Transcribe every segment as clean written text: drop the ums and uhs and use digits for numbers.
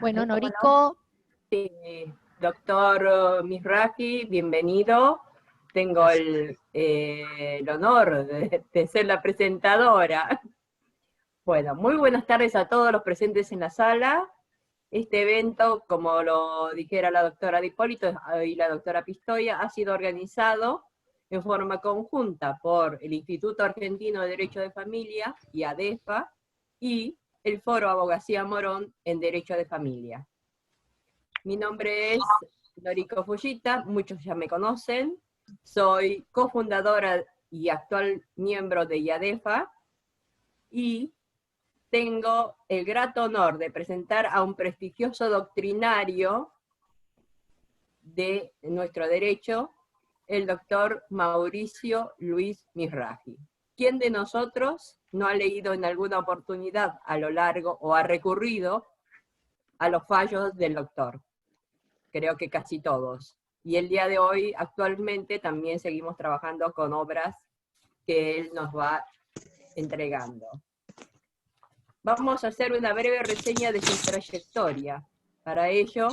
Bueno, Noriko. Sí, doctor Mizrahi, bienvenido. Tengo el honor de ser la presentadora. Bueno, muy buenas tardes a todos los presentes en la sala. Este evento, como lo dijera la doctora Di Polito y la doctora Pistoia, ha sido organizado en forma conjunta por el Instituto Argentino de Derecho de Familia y ADEFA y el Foro Abogacía Morón en Derecho de Familia. Mi nombre es Noriko Fujita, muchos ya me conocen. Soy cofundadora y actual miembro de IADEFA y tengo el grato honor de presentar a un prestigioso doctrinario de nuestro derecho, el doctor Mauricio Luis Mizrahi. ¿Quién de nosotros no ha leído en alguna oportunidad a lo largo o ha recurrido a los fallos del doctor? Creo que casi todos. Y el día de hoy, actualmente, también seguimos trabajando con obras que él nos va entregando. Vamos a hacer una breve reseña de su trayectoria. Para ello,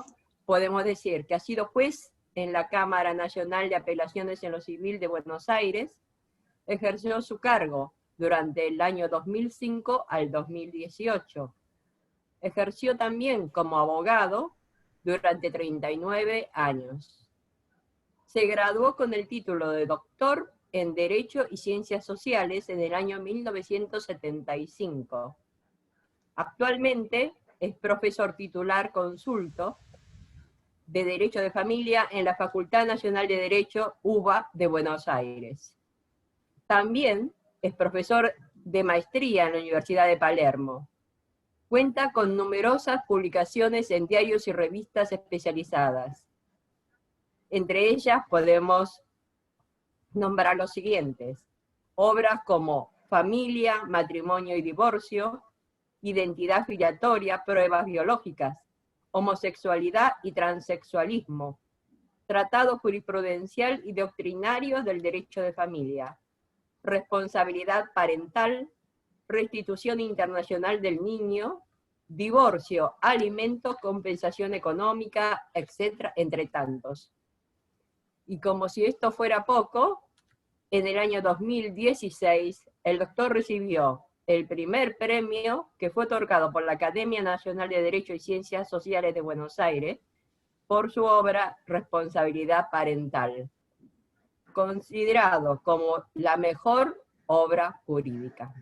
podemos decir que ha sido juez en la Cámara Nacional de Apelaciones en lo Civil de Buenos Aires, ejerció su cargo durante el año 2005 al 2018. Ejerció también como abogado durante 39 años. Se graduó con el título de doctor en Derecho y Ciencias Sociales en el año 1975. Actualmente es profesor titular consulto de Derecho de Familia en la Facultad Nacional de Derecho UBA de Buenos Aires. También es profesor de maestría en la Universidad de Palermo. Cuenta con numerosas publicaciones en diarios y revistas especializadas. Entre ellas podemos nombrar los siguientes: obras como Familia, Matrimonio y Divorcio, Identidad Filiatoria, Pruebas Biológicas, Homosexualidad y Transexualismo, Tratado Jurisprudencial y Doctrinario del Derecho de Familia, Responsabilidad Parental, Restitución Internacional del Niño, Divorcio, Alimentos, Compensación Económica, etc., entre tantos. Y como si esto fuera poco, en el año 2016 el doctor recibió el primer premio que fue otorgado por la Academia Nacional de Derecho y Ciencias Sociales de Buenos Aires por su obra Responsabilidad Parental, considerado como la mejor obra jurídica.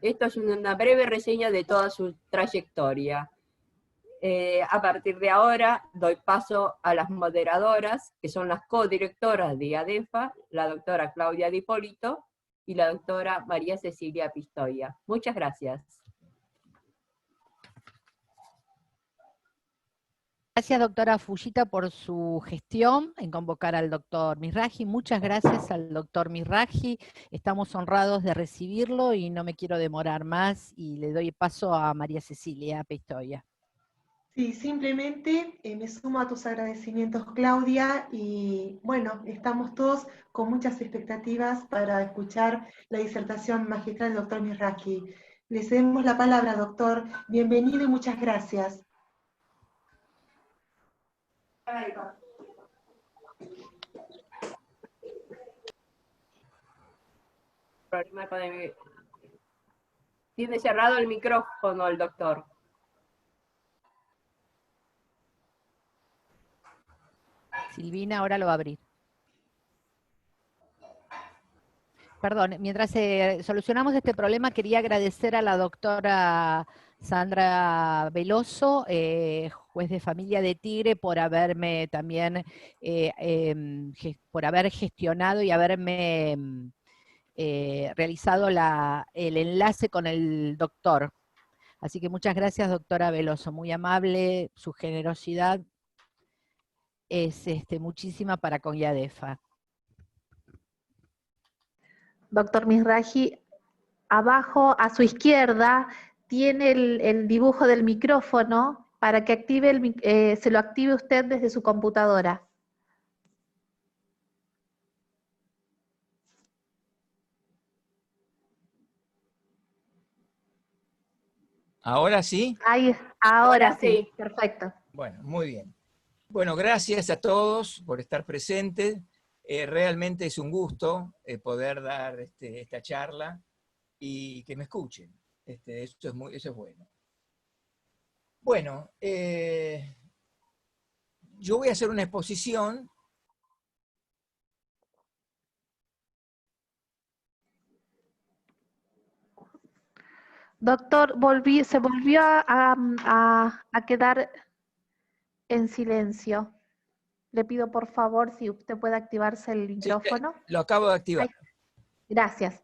Esto es una breve reseña de toda su trayectoria. A partir de ahora doy paso a las moderadoras, que son las codirectoras de IADEFA, la doctora Claudia Di Polito y la doctora María Cecilia Pistoia. Muchas gracias. Gracias, doctora Fujita, por su gestión en convocar al doctor Mizrahi. Muchas gracias al doctor Mizrahi. Estamos honrados de recibirlo y no me quiero demorar más y le doy paso a María Cecilia Pistoia. Sí, simplemente me sumo a tus agradecimientos, Claudia, y bueno, estamos todos con muchas expectativas para escuchar la disertación magistral del doctor Mizrahi. Le cedemos la palabra, doctor. Bienvenido y muchas gracias. Problema con Tiene cerrado el micrófono el doctor. Silvina ahora lo va a abrir. Perdón, mientras solucionamos este problema, quería agradecer a la doctora Sandra Veloso, juez de familia de Tigre, por haberme también, por haber gestionado y haberme realizado el enlace con el doctor. Así que muchas gracias, doctora Veloso, muy amable, su generosidad es muchísima para con IADEFA. Doctor Mizrahi, abajo a su izquierda tiene el dibujo del micrófono para que active se lo active usted desde su computadora. ¿Ahora sí? Ahí, ahora sí, perfecto. Bueno, muy bien. Bueno, gracias a todos por estar presentes. Realmente es un gusto poder dar esta charla y que me escuchen. Eso es bueno. Bueno, yo voy a hacer una exposición. Doctor, se volvió a quedar en silencio. Le pido por favor si usted puede activarse el micrófono. Sí, lo acabo de activar. Ay, gracias.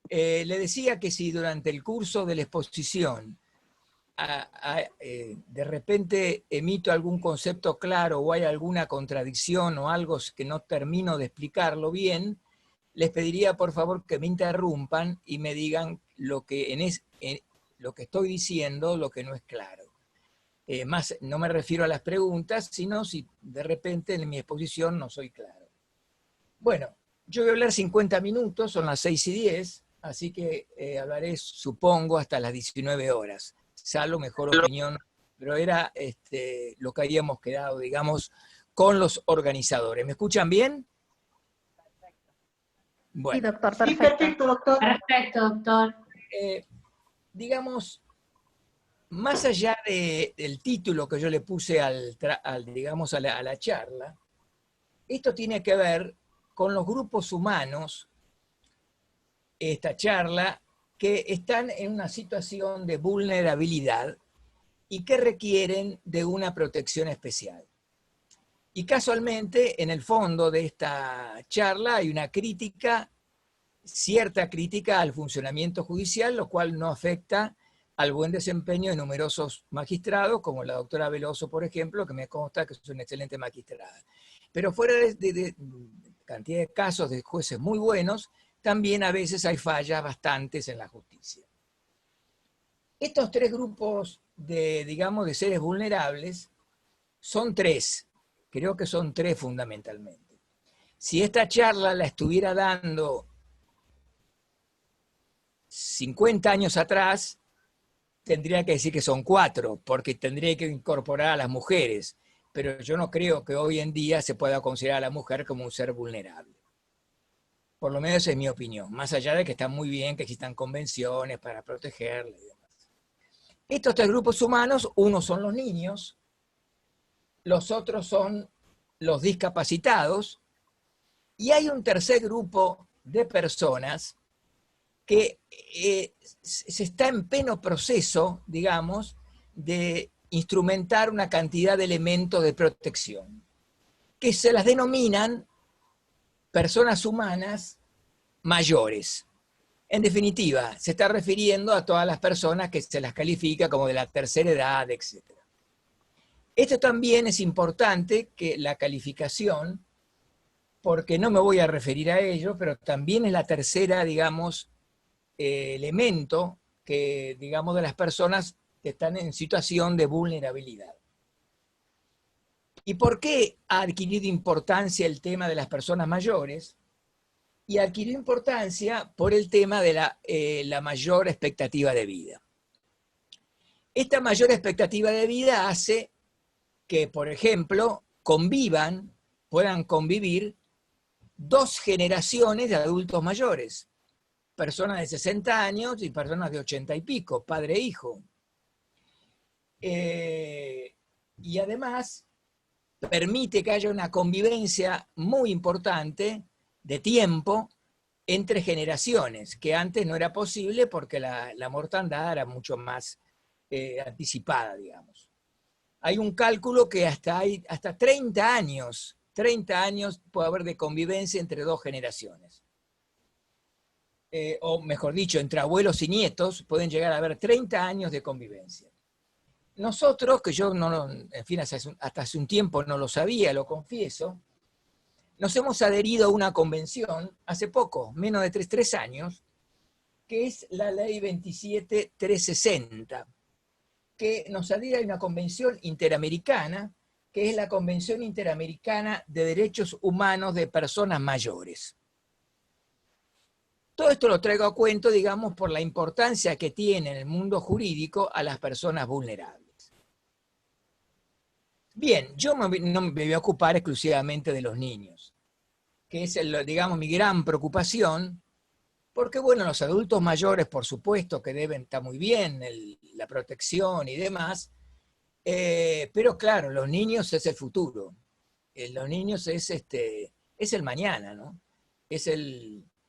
Le decía que si durante el curso de la exposición de repente emito algún concepto claro o hay alguna contradicción o algo que no termino de explicarlo bien, les pediría por favor que me interrumpan y me digan lo que, lo que estoy diciendo, lo que no es claro. Más no me refiero a las preguntas, sino si de repente en mi exposición no soy claro. Bueno, yo voy a hablar 50 minutos, son las 6:10, así que hablaré, supongo, hasta las 19 horas. Salvo mejor opinión, pero era lo que habíamos quedado, digamos, con los organizadores. ¿Me escuchan bien? Bueno. Sí, doctor, perfecto. Sí, perfecto, doctor. Perfecto, doctor. Digamos, más allá del título que yo le puse digamos, a la charla, esto tiene que ver con los grupos humanos, esta charla, que están en una situación de vulnerabilidad y que requieren de una protección especial. Y casualmente, en el fondo de esta charla hay una crítica, cierta crítica al funcionamiento judicial, lo cual no afecta al buen desempeño de numerosos magistrados, como la doctora Veloso, por ejemplo, que me consta que es una excelente magistrada. Pero fuera de cantidad de casos de jueces muy buenos, también a veces hay fallas bastantes en la justicia. Estos tres grupos digamos, de seres vulnerables son tres, creo que son tres fundamentalmente. Si esta charla la estuviera dando 50 años atrás, tendría que decir que son cuatro, porque tendría que incorporar a las mujeres, pero yo no creo que hoy en día se pueda considerar a la mujer como un ser vulnerable. Por lo menos es mi opinión, más allá de que está muy bien que existan convenciones para protegerla y demás. Estos tres grupos humanos, uno son los niños, los otros son los discapacitados, y hay un tercer grupo de personas que se está en pleno proceso, digamos, de instrumentar una cantidad de elementos de protección, que se las denominan personas humanas mayores. En definitiva, se está refiriendo a todas las personas que se las califica como de la tercera edad, etc. Esto también es importante, que la calificación, porque no me voy a referir a ello, pero también es la tercera, digamos, elemento que, digamos, de las personas que están en situación de vulnerabilidad. ¿Y por qué ha adquirido importancia el tema de las personas mayores? Y adquirió importancia por el tema de la mayor expectativa de vida. Esta mayor expectativa de vida hace que, por ejemplo, puedan convivir dos generaciones de adultos mayores, personas de 60 años y personas de 80 y pico, padre e hijo. Y además permite que haya una convivencia muy importante de tiempo entre generaciones, que antes no era posible porque la mortandad era mucho más anticipada, digamos. Hay un cálculo que hasta 30 años puede haber de convivencia entre dos generaciones. O mejor dicho, entre abuelos y nietos pueden llegar a haber 30 años de convivencia. Nosotros, que yo en fin, hasta hace un tiempo no lo sabía, lo confieso, nos hemos adherido a una convención hace poco, menos de 3 años, que es la Ley 27.360, que nos adhiere a una convención interamericana, que es la Convención Interamericana de Derechos Humanos de Personas Mayores. Todo esto lo traigo a cuento, digamos, por la importancia que tiene en el mundo jurídico a las personas vulnerables. Bien, yo no me voy a ocupar exclusivamente de los niños, que es, digamos, mi gran preocupación, porque, bueno, los adultos mayores, por supuesto, que deben estar muy bien, la protección y demás, pero claro, los niños es el futuro. Los niños es el mañana, ¿no? Es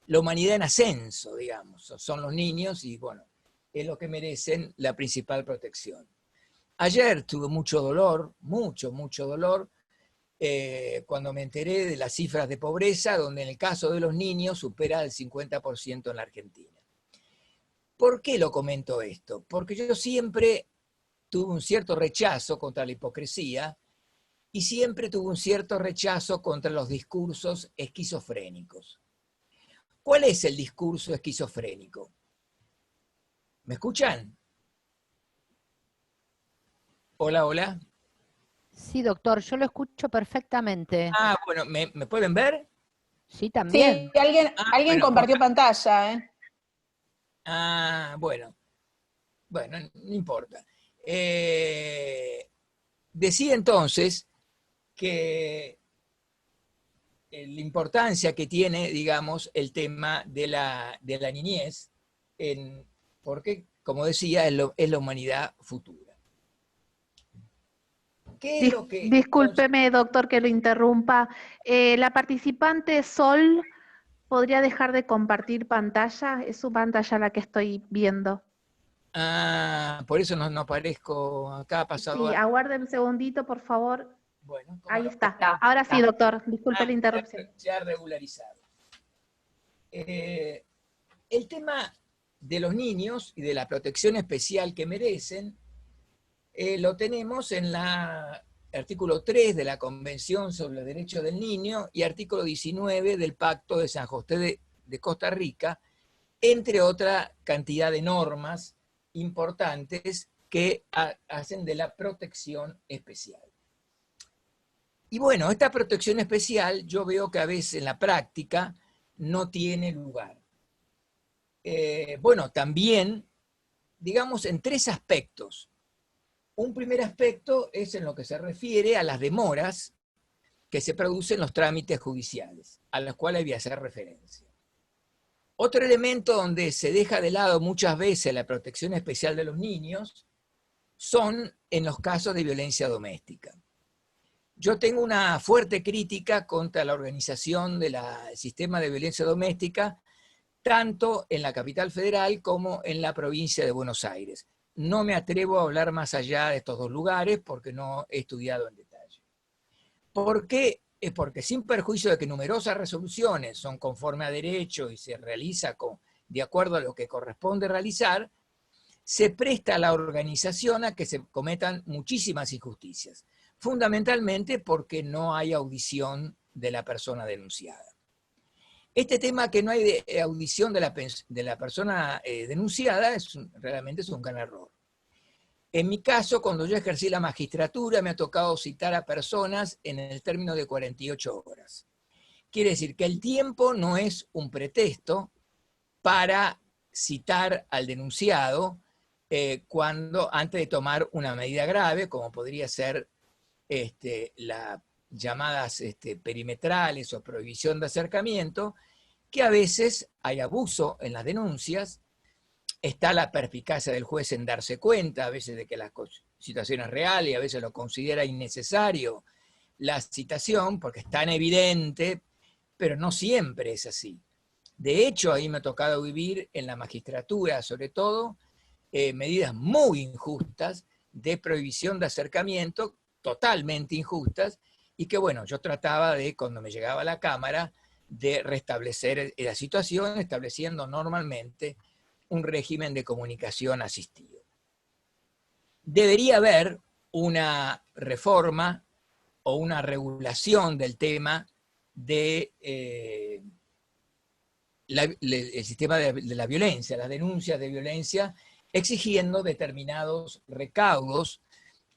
la humanidad en ascenso, digamos. Son los niños y, bueno, es lo que merecen la principal protección. Ayer tuve mucho dolor, mucho dolor, cuando me enteré de las cifras de pobreza, donde en el caso de los niños supera el 50% en la Argentina. ¿Por qué lo comento esto? Porque yo siempre tuve un cierto rechazo contra la hipocresía y siempre tuve un cierto rechazo contra los discursos esquizofrénicos. ¿Cuál es el discurso esquizofrénico? ¿Me escuchan? Hola, hola. Sí, doctor, yo lo escucho perfectamente. Ah, bueno, ¿me pueden ver? Sí, también. Sí, alguien bueno, compartió pantalla, ¿eh? Ah, bueno, no importa. Decía entonces que la importancia que tiene, digamos, el tema de la niñez, porque, como decía, es la humanidad futura. ¿Qué es lo que...? Discúlpeme, doctor, que lo interrumpa. La participante Sol, ¿podría dejar de compartir pantalla? Es su pantalla la que estoy viendo. Ah, por eso no aparezco acá, ha pasado. Sí, aguarde un segundito, por favor. Bueno, Ahí no? está. Ahora sí, doctor, disculpe la interrupción. Ya regularizado. El tema de los niños y de la protección especial que merecen, lo tenemos en el artículo 3 de la Convención sobre los Derechos del Niño y artículo 19 del Pacto de San José de Costa Rica, entre otra cantidad de normas importantes que hacen de la protección especial. Y bueno, esta protección especial yo veo que a veces en la práctica no tiene lugar. Bueno, también, digamos, en tres aspectos. Un primer aspecto es en lo que se refiere a las demoras que se producen en los trámites judiciales, a los cuales voy a hacer referencia. Otro elemento donde se deja de lado muchas veces la protección especial de los niños son en los casos de violencia doméstica. Yo tengo una fuerte crítica contra la organización del sistema de violencia doméstica, tanto en la capital federal como en la provincia de Buenos Aires. No me atrevo a hablar más allá de estos dos lugares porque no he estudiado en detalle. ¿Por qué? Es porque sin perjuicio de que numerosas resoluciones son conforme a derecho y se realiza de acuerdo a lo que corresponde realizar, se presta a la organización a que se cometan muchísimas injusticias, fundamentalmente porque no hay audición de la persona denunciada. Este tema que no hay audición de la persona denunciada realmente es un gran error. En mi caso, cuando yo ejercí la magistratura, me ha tocado citar a personas en el término de 48 horas. Quiere decir que el tiempo no es un pretexto para citar al denunciado antes de tomar una medida grave, como podría ser las llamadas perimetrales o prohibición de acercamiento, que a veces hay abuso en las denuncias. Está la perspicacia del juez en darse cuenta a veces de que la situación es real y a veces lo considera innecesario la citación porque es tan evidente, pero no siempre es así. De hecho, ahí me ha tocado vivir en la magistratura, sobre todo, medidas muy injustas de prohibición de acercamiento, totalmente injustas, y que bueno, yo trataba de, cuando me llegaba a la Cámara, de restablecer la situación, estableciendo normalmente un régimen de comunicación asistido. Debería haber una reforma o una regulación del tema del sistema de la violencia, las denuncias de violencia, exigiendo determinados recaudos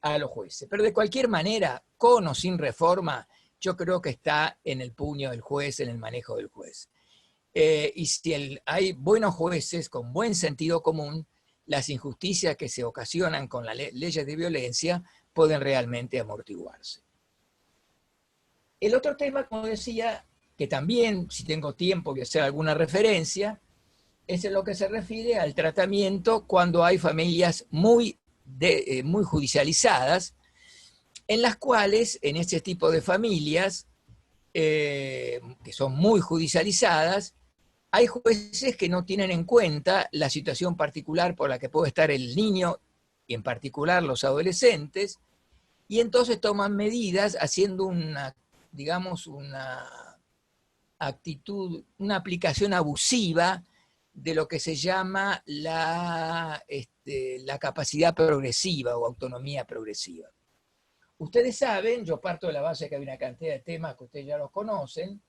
a los jueces. Pero de cualquier manera, con o sin reforma, yo creo que está en el puño del juez, en el manejo del juez. y si hay buenos jueces con buen sentido común, las injusticias que se ocasionan con las leyes de violencia pueden realmente amortiguarse. El otro tema, como decía, que también, si tengo tiempo, voy a hacer alguna referencia, es en lo que se refiere al tratamiento cuando hay familias muy judicializadas, en las cuales, en este tipo de familias, que son muy judicializadas, hay jueces que no tienen en cuenta la situación particular por la que puede estar el niño, y en particular los adolescentes, y entonces toman medidas haciendo una actitud, una aplicación abusiva de lo que se llama la capacidad progresiva o autonomía progresiva. Ustedes saben, yo parto de la base que hay una cantidad de temas que ustedes ya los conocen,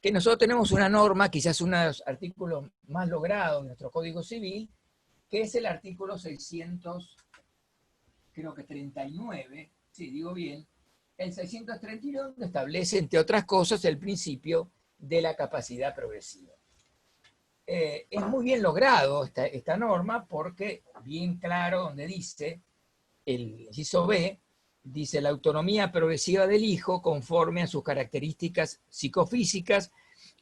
que nosotros tenemos una norma, quizás uno de los artículos más logrados de nuestro Código Civil, que es el artículo 639, sí, digo bien, el 639, donde establece, entre otras cosas, el principio de la capacidad progresiva. Es muy bien logrado esta norma porque, bien claro, donde dice, el inciso B, dice la autonomía progresiva del hijo conforme a sus características psicofísicas,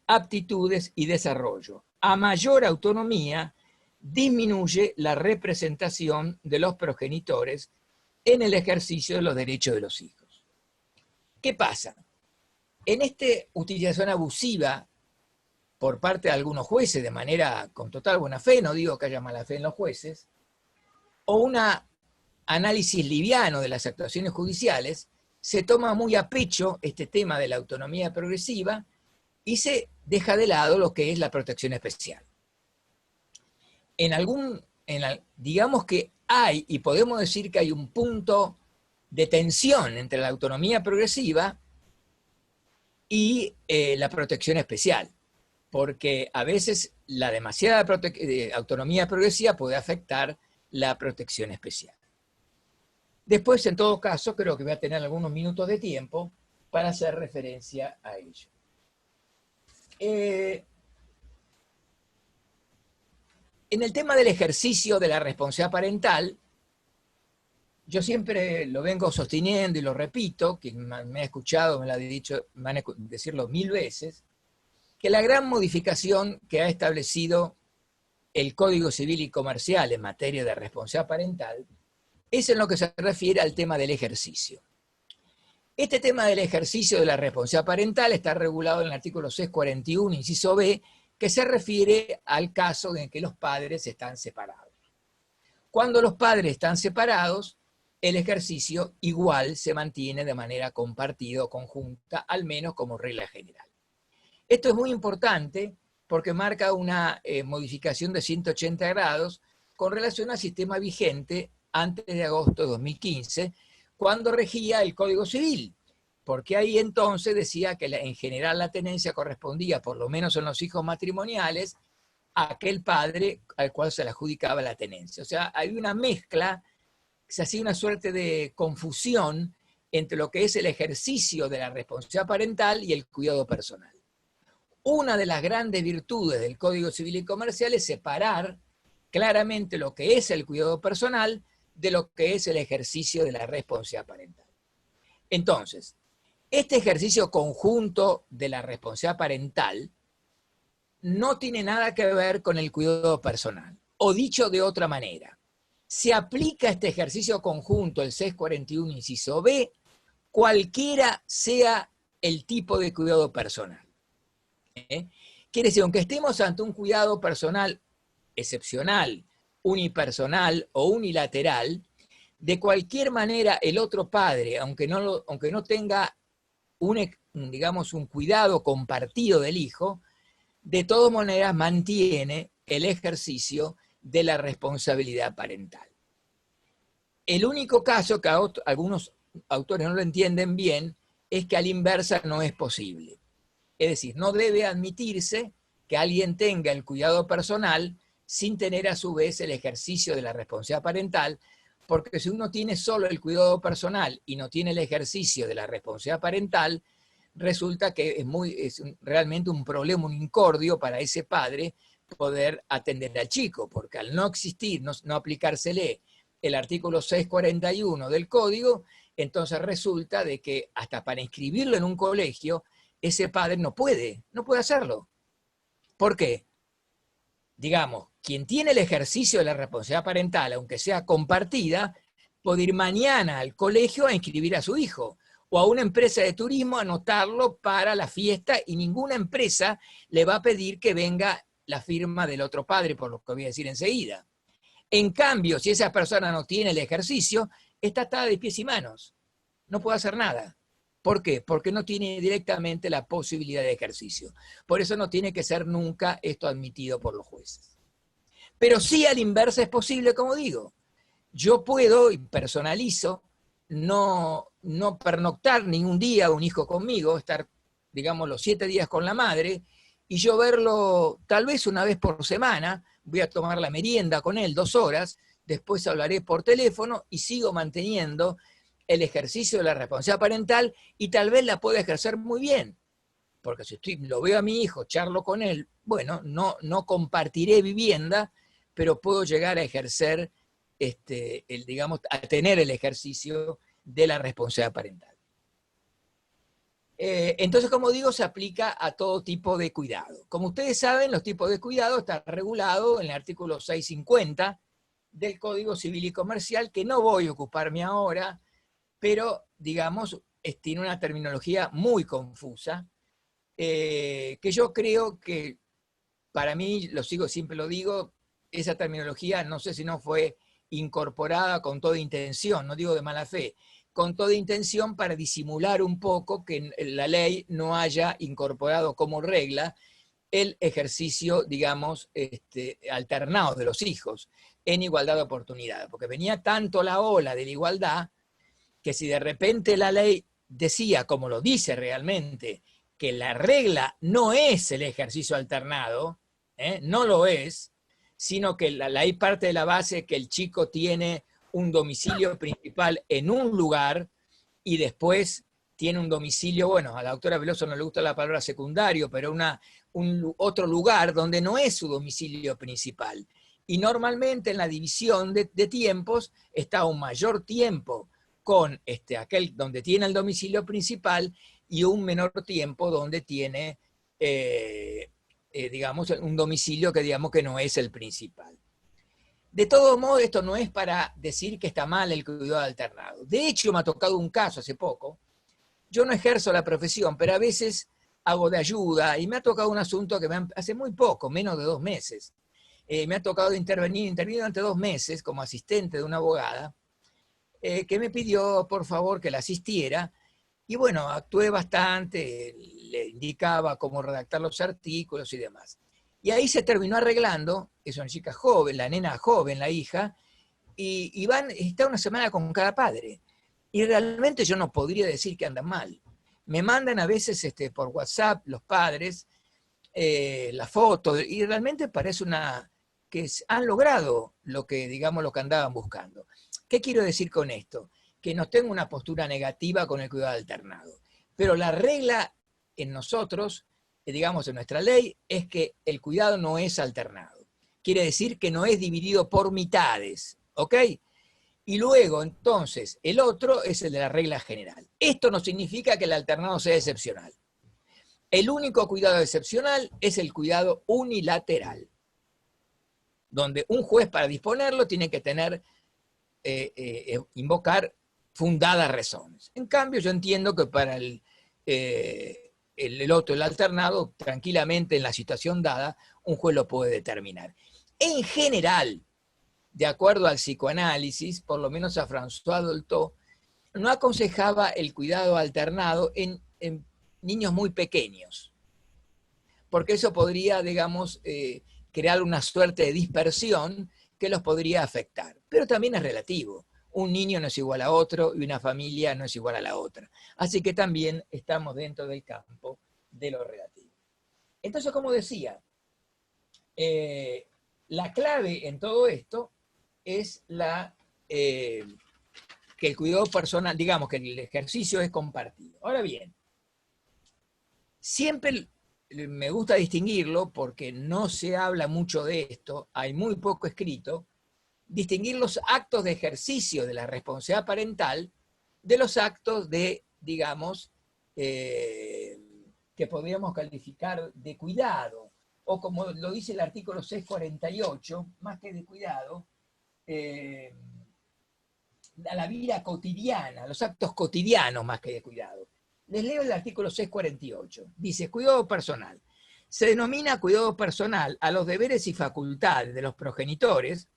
aptitudes y desarrollo. A mayor autonomía, disminuye la representación de los progenitores en el ejercicio de los derechos de los hijos. ¿Qué pasa? En esta utilización abusiva por parte de algunos jueces, de manera con total buena fe, no digo que haya mala fe en los jueces, o un análisis liviano de las actuaciones judiciales, se toma muy a pecho este tema de la autonomía progresiva y se deja de lado lo que es la protección especial. Digamos que hay, y podemos decir que hay un punto de tensión entre la autonomía progresiva y la protección especial, porque a veces la demasiada autonomía progresiva puede afectar la protección especial. Después, en todo caso, creo que voy a tener algunos minutos de tiempo para hacer referencia a ello. En el tema del ejercicio de la responsabilidad parental, yo siempre lo vengo sosteniendo y lo repito, quien me ha escuchado me lo ha dicho, me van a decirlo 1000 veces, que la gran modificación que ha establecido el Código Civil y Comercial en materia de responsabilidad parental es en lo que se refiere al tema del ejercicio. Este tema del ejercicio de la responsabilidad parental está regulado en el artículo 641, inciso B, que se refiere al caso en que los padres están separados. Cuando los padres están separados, el ejercicio igual se mantiene de manera compartida o conjunta, al menos como regla general. Esto es muy importante porque marca una modificación de 180 grados con relación al sistema vigente antes de agosto de 2015, cuando regía el Código Civil, porque ahí entonces decía que en general la tenencia correspondía, por lo menos en los hijos matrimoniales, a aquel padre al cual se le adjudicaba la tenencia. O sea, hay una mezcla, se hacía una suerte de confusión entre lo que es el ejercicio de la responsabilidad parental y el cuidado personal. Una de las grandes virtudes del Código Civil y Comercial es separar claramente lo que es el cuidado personal de lo que es el ejercicio de la responsabilidad parental. Entonces, este ejercicio conjunto de la responsabilidad parental no tiene nada que ver con el cuidado personal. O dicho de otra manera, se aplica este ejercicio conjunto, el 641, inciso B, cualquiera sea el tipo de cuidado personal. Quiere decir, aunque estemos ante un cuidado personal excepcional, unipersonal o unilateral, de cualquier manera el otro padre, aunque no tenga un cuidado compartido del hijo, de todas maneras mantiene el ejercicio de la responsabilidad parental. El único caso que algunos autores no lo entienden bien es que a la inversa no es posible. Es decir, no debe admitirse que alguien tenga el cuidado personal sin tener a su vez el ejercicio de la responsabilidad parental, porque si uno tiene solo el cuidado personal y no tiene el ejercicio de la responsabilidad parental, resulta que realmente un problema, un incordio para ese padre poder atender al chico, porque al no existir, no aplicársele el artículo 641 del código, entonces resulta de que hasta para inscribirlo en un colegio, ese padre no puede hacerlo. ¿Por qué? Digamos, quien tiene el ejercicio de la responsabilidad parental, aunque sea compartida, puede ir mañana al colegio a inscribir a su hijo, o a una empresa de turismo a anotarlo para la fiesta, y ninguna empresa le va a pedir que venga la firma del otro padre, por lo que voy a decir enseguida. En cambio, si esa persona no tiene el ejercicio, está atada de pies y manos. No puede hacer nada. ¿Por qué? Porque no tiene directamente la posibilidad de ejercicio. Por eso no tiene que ser nunca esto admitido por los jueces. Pero sí, a la inversa es posible, como digo. Yo puedo, y personalizo, no pernoctar ningún día un hijo conmigo, estar, digamos, los 7 días con la madre, y yo verlo tal vez una vez por semana, voy a tomar la merienda con él 2 horas, después hablaré por teléfono y sigo manteniendo el ejercicio de la responsabilidad parental, y tal vez la pueda ejercer muy bien. Porque si lo veo a mi hijo, charlo con él, bueno, no compartiré vivienda, pero puedo llegar a ejercer, digamos, a tener el ejercicio de la responsabilidad parental. Entonces, como digo, se aplica a todo tipo de cuidado. Como ustedes saben, los tipos de cuidado están regulados en el artículo 650 del Código Civil y Comercial, que no voy a ocuparme ahora, pero, digamos, tiene una terminología muy confusa, que yo creo que, para mí, siempre lo digo, esa terminología no sé si no fue incorporada con toda intención, no digo de mala fe, con toda intención para disimular un poco que la ley no haya incorporado como regla el ejercicio, digamos, alternado de los hijos en igualdad de oportunidades, porque venía tanto la ola de la igualdad que si de repente la ley decía, como lo dice realmente, que la regla no es el ejercicio alternado, no lo es, sino que la ley parte de la base que el chico tiene un domicilio principal en un lugar y después tiene un domicilio, bueno, a la doctora Veloso no le gusta la palabra secundario, pero otro lugar donde no es su domicilio principal. Y normalmente en la división de tiempos está un mayor tiempo con aquel donde tiene el domicilio principal y un menor tiempo donde tiene, digamos, un domicilio que digamos que no es el principal. De todo modo, esto no es para decir que está mal el cuidado alternado. De hecho, me ha tocado un caso hace poco. Yo no ejerzo la profesión, pero a veces hago de ayuda, y me ha tocado un asunto que hace muy poco, menos de 2 meses. Me ha tocado intervenir durante 2 meses como asistente de una abogada, que me pidió, por favor, que la asistiera, y bueno, actué bastante, le indicaba cómo redactar los artículos y demás. Y ahí se terminó arreglando, es una chica joven, la nena joven, la hija, y está una semana con cada padre. Y realmente yo no podría decir que andan mal. Me mandan a veces por WhatsApp los padres la foto, y realmente parece que han logrado lo que, digamos, lo que andaban buscando. ¿Qué quiero decir con esto? Que no tengo una postura negativa con el cuidado alternado. Pero la regla en nosotros, digamos en nuestra ley, es que el cuidado no es alternado. Quiere decir que no es dividido por mitades, ¿ok? Y luego, entonces, el otro es el de la regla general. Esto no significa que el alternado sea excepcional. El único cuidado excepcional es el cuidado unilateral, donde un juez para disponerlo tiene que tener, invocar fundadas razones. En cambio, yo entiendo que para el otro, el alternado, tranquilamente en la situación dada, un juez lo puede determinar. En general, de acuerdo al psicoanálisis, por lo menos a François Dolto, no aconsejaba el cuidado alternado en niños muy pequeños, porque eso podría, digamos, crear una suerte de dispersión que los podría afectar. Pero también es relativo. Un niño no es igual a otro y una familia no es igual a la otra. Así que también estamos dentro del campo de lo relativo. Entonces, como decía, la clave en todo esto es que el cuidado personal, digamos que el ejercicio es compartido. Ahora bien, Siempre me gusta distinguirlo, porque no se habla mucho de esto, hay muy poco escrito, distinguir los actos de ejercicio de la responsabilidad parental de los actos de, digamos, que podríamos calificar de cuidado, o como lo dice el artículo 648, más que de cuidado, a la vida cotidiana, los actos cotidianos más que de cuidado. Les leo el artículo 648. Dice, cuidado personal. Se denomina cuidado personal a los deberes y facultades de los progenitores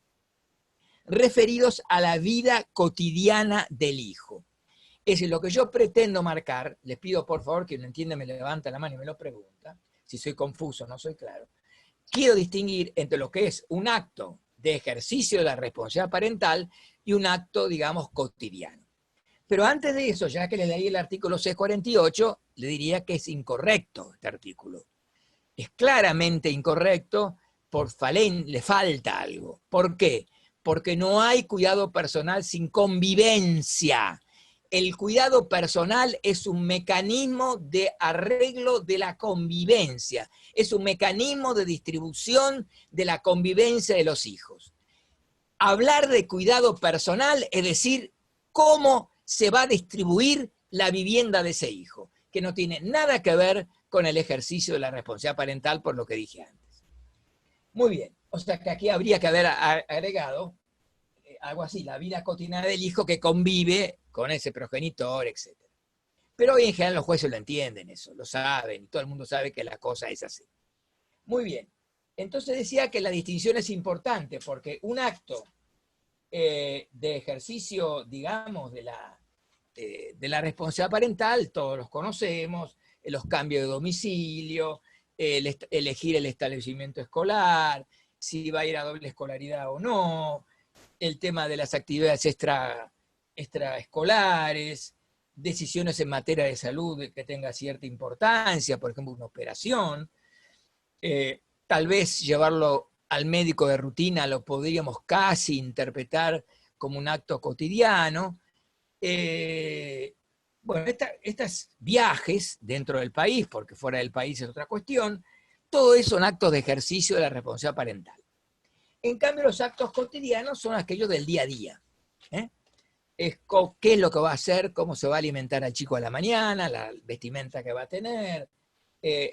referidos a la vida cotidiana del hijo. Es decir, lo que yo pretendo marcar, les pido por favor, quien no entiende me levanta la mano y me lo pregunta, si soy confuso, no soy claro. Quiero distinguir entre lo que es un acto de ejercicio de la responsabilidad parental y un acto, digamos, cotidiano. Pero antes de eso, ya que le leí el artículo 648, le diría que es incorrecto este artículo. Es claramente incorrecto, le falta algo. ¿Por qué? Porque no hay cuidado personal sin convivencia. El cuidado personal es un mecanismo de arreglo de la convivencia, es un mecanismo de distribución de la convivencia de los hijos. Hablar de cuidado personal es decir, cómo se va a distribuir la vivienda de ese hijo, que no tiene nada que ver con el ejercicio de la responsabilidad parental, por lo que dije antes. Muy bien, o sea que aquí habría que haber agregado algo así, la vida cotidiana del hijo que convive con ese progenitor, etc. Pero hoy en general los jueces lo entienden eso, lo saben, y todo el mundo sabe que la cosa es así. Muy bien, entonces decía que la distinción es importante, porque un acto de ejercicio, digamos, de la responsabilidad parental, todos los conocemos, los cambios de domicilio, elegir el establecimiento escolar, si va a ir a doble escolaridad o no, el tema de las actividades extraescolares, decisiones en materia de salud que tenga cierta importancia, por ejemplo, una operación, tal vez llevarlo al médico de rutina lo podríamos casi interpretar como un acto cotidiano. Bueno, estos viajes dentro del país, porque fuera del país es otra cuestión, todo eso son actos de ejercicio de la responsabilidad parental. En cambio, los actos cotidianos son aquellos del día a día. Es qué es lo que va a hacer, cómo se va a alimentar al chico a la mañana, la vestimenta que va a tener,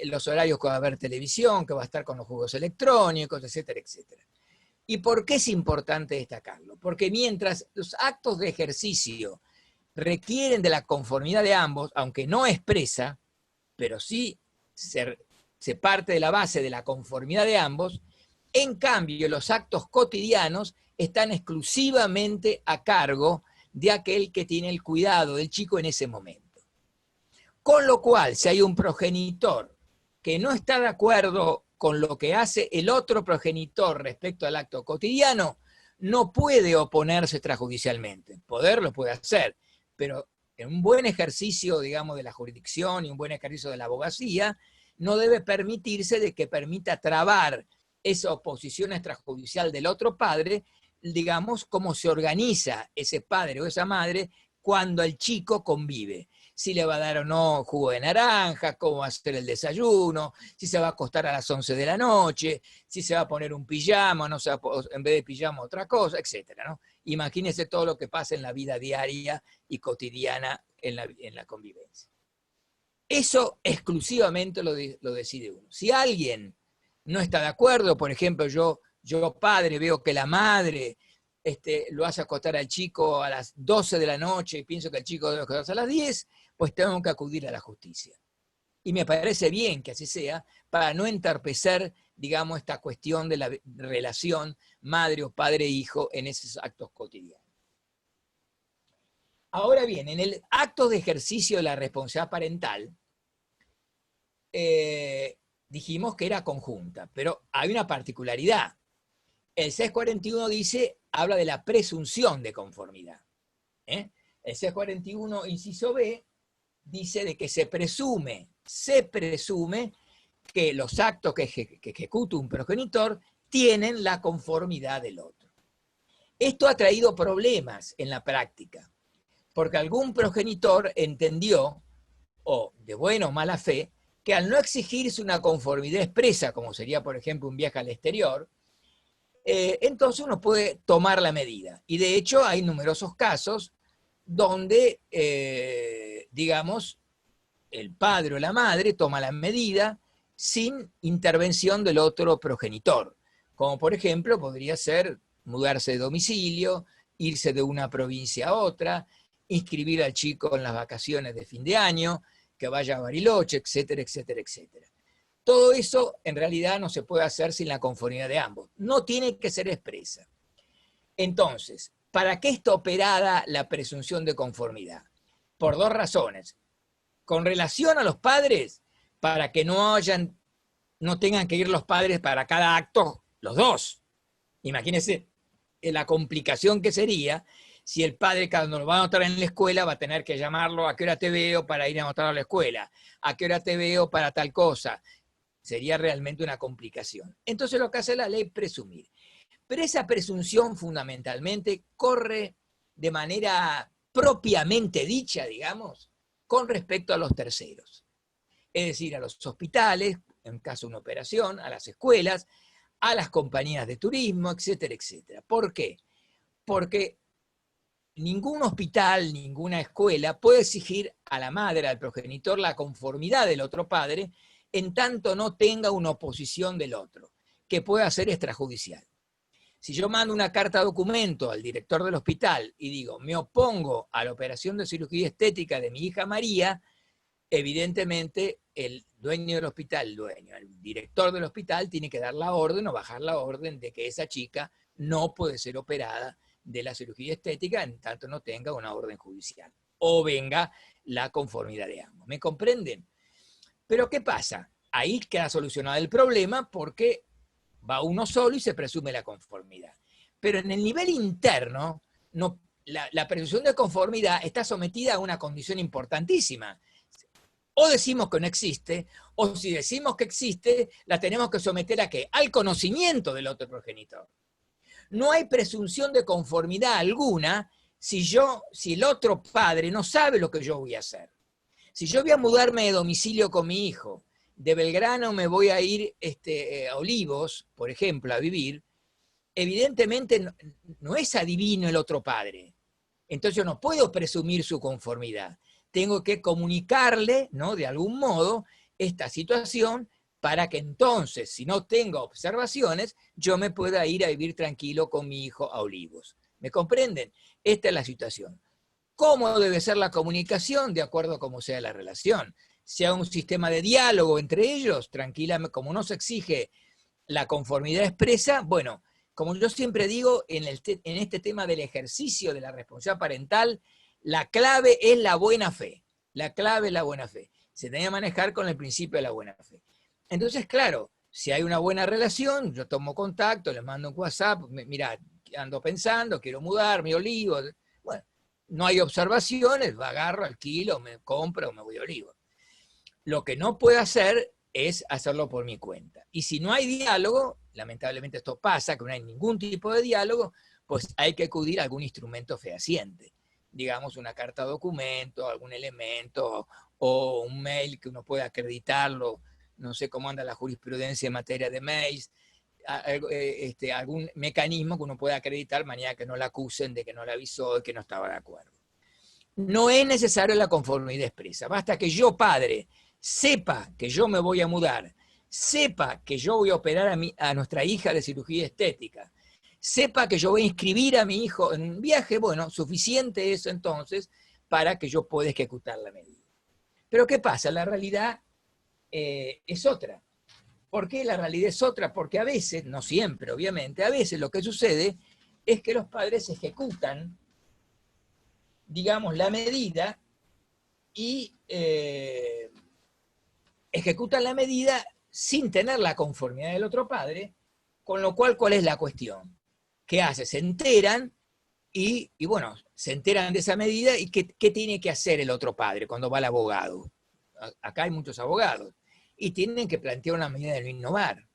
los horarios que va a ver televisión, que va a estar con los juegos electrónicos, etcétera, etcétera. ¿Y por qué es importante destacarlo? Porque mientras los actos de ejercicio requieren de la conformidad de ambos, aunque no expresa, pero sí se parte de la base de la conformidad de ambos, en cambio los actos cotidianos están exclusivamente a cargo de aquel que tiene el cuidado del chico en ese momento. Con lo cual, si hay un progenitor que no está de acuerdo con lo que hace el otro progenitor respecto al acto cotidiano, no puede oponerse extrajudicialmente. Poder lo puede hacer, pero en un buen ejercicio, digamos, de la jurisdicción y un buen ejercicio de la abogacía, no debe permitirse de que permita trabar esa oposición extrajudicial del otro padre, digamos, cómo se organiza ese padre o esa madre cuando el chico convive. Si le va a dar o no jugo de naranja, cómo va a hacer el desayuno, si se va a acostar a las 11 de la noche, si se va a poner un pijama, no se va a, en vez de pijama otra cosa, etc., ¿no? Imagínense todo lo que pasa en la vida diaria y cotidiana en la convivencia. Eso exclusivamente lo decide uno. Si alguien no está de acuerdo, por ejemplo, yo padre veo que la madre lo hace acostar al chico a las 12 de la noche y pienso que el chico debe acostarse a las 10, pues tengo que acudir a la justicia. Y me parece bien que así sea, para no entorpecer, digamos, esta cuestión de la relación madre o padre-hijo en esos actos cotidianos. Ahora bien, en el acto de ejercicio de la responsabilidad parental, dijimos que era conjunta, pero hay una particularidad. El 641 habla de la presunción de conformidad. El 641, inciso B, dice de que se presume que los actos que ejecuta un progenitor tienen la conformidad del otro. Esto ha traído problemas en la práctica, porque algún progenitor entendió, o de buena o mala fe, que al no exigirse una conformidad expresa, como sería, por ejemplo, un viaje al exterior, entonces uno puede tomar la medida. Y de hecho hay numerosos casos donde, digamos, el padre o la madre toma la medida sin intervención del otro progenitor. Como por ejemplo podría ser mudarse de domicilio, irse de una provincia a otra, inscribir al chico en las vacaciones de fin de año, que vaya a Bariloche, etcétera, etcétera, etcétera. Todo eso en realidad no se puede hacer sin la conformidad de ambos. No tiene que ser expresa. Entonces, ¿para qué está operada la presunción de conformidad? Por dos razones. Con relación a los padres, para que no tengan que ir los padres para cada acto, los dos. Imagínense la complicación que sería si el padre, cuando lo va a anotar en la escuela, va a tener que llamarlo: ¿a qué hora te veo para ir a anotar a la escuela? ¿A qué hora te veo para tal cosa? Sería realmente una complicación. Entonces lo que hace la ley es presumir. Pero esa presunción fundamentalmente corre de manera propiamente dicha, digamos, con respecto a los terceros. Es decir, a los hospitales, en caso de una operación, a las escuelas, a las compañías de turismo, etcétera, etcétera. ¿Por qué? Porque ningún hospital, ninguna escuela puede exigir a la madre, al progenitor, la conformidad del otro padre, en tanto no tenga una oposición del otro, que pueda ser extrajudicial. Si yo mando una carta documento al director del hospital y digo, me opongo a la operación de cirugía estética de mi hija María, evidentemente el dueño del hospital, el director del hospital tiene que dar la orden o bajar la orden de que esa chica no puede ser operada de la cirugía estética en tanto no tenga una orden judicial o venga la conformidad de ambos. ¿Me comprenden? Pero ¿qué pasa? Ahí queda solucionado el problema porque va uno solo y se presume la conformidad. Pero en el nivel interno, la presunción de conformidad está sometida a una condición importantísima. O decimos que no existe, o si decimos que existe, la tenemos que someter ¿a qué? Al conocimiento del otro progenitor. No hay presunción de conformidad alguna si el otro padre no sabe lo que yo voy a hacer. Si yo voy a mudarme de domicilio con mi hijo, de Belgrano me voy a ir a Olivos, por ejemplo, a vivir, evidentemente no es adivino el otro padre. Entonces yo no puedo presumir su conformidad. Tengo que comunicarle, ¿no?, de algún modo, esta situación para que entonces, si no tengo observaciones, yo me pueda ir a vivir tranquilo con mi hijo a Olivos. ¿Me comprenden? Esta es la situación. ¿Cómo debe ser la comunicación? De acuerdo a cómo sea la relación. Sea un sistema de diálogo entre ellos, tranquilamente, como no se exige la conformidad expresa, bueno, como yo siempre digo, en este tema del ejercicio de la responsabilidad parental, la clave es la buena fe. La clave es la buena fe. Se tiene que manejar con el principio de la buena fe. Entonces, claro, si hay una buena relación, yo tomo contacto, les mando un WhatsApp, mira, ando pensando, quiero mudarme, Olivo. Bueno, no hay observaciones, agarro, alquilo, me compro o me voy a Olivo. Lo que no puedo hacer es hacerlo por mi cuenta. Y si no hay diálogo, lamentablemente esto pasa, que no hay ningún tipo de diálogo, pues hay que acudir a algún instrumento fehaciente. Digamos, una carta documento, algún elemento, o un mail que uno pueda acreditarlo. No sé cómo anda la jurisprudencia en materia de mails, algún mecanismo que uno pueda acreditar mañana que no la acusen de que no la avisó y que no estaba de acuerdo. No es necesario la conformidad expresa, basta que yo, padre, sepa que yo me voy a mudar, sepa que yo voy a operar a nuestra hija de cirugía estética, sepa que yo voy a inscribir a mi hijo en un viaje, bueno, suficiente eso entonces para que yo pueda ejecutar la medida. Pero ¿qué pasa? La realidad es otra. ¿Por qué la realidad es otra? Porque a veces, no siempre obviamente, a veces lo que sucede es que los padres ejecutan, digamos, la medida y ejecutan la medida sin tener la conformidad del otro padre, con lo cual, ¿cuál es la cuestión? ¿Qué hace? Se enteran y bueno, se enteran de esa medida y ¿qué tiene que hacer el otro padre cuando va al abogado? Acá hay muchos abogados y tienen que plantear una medida de no innovar.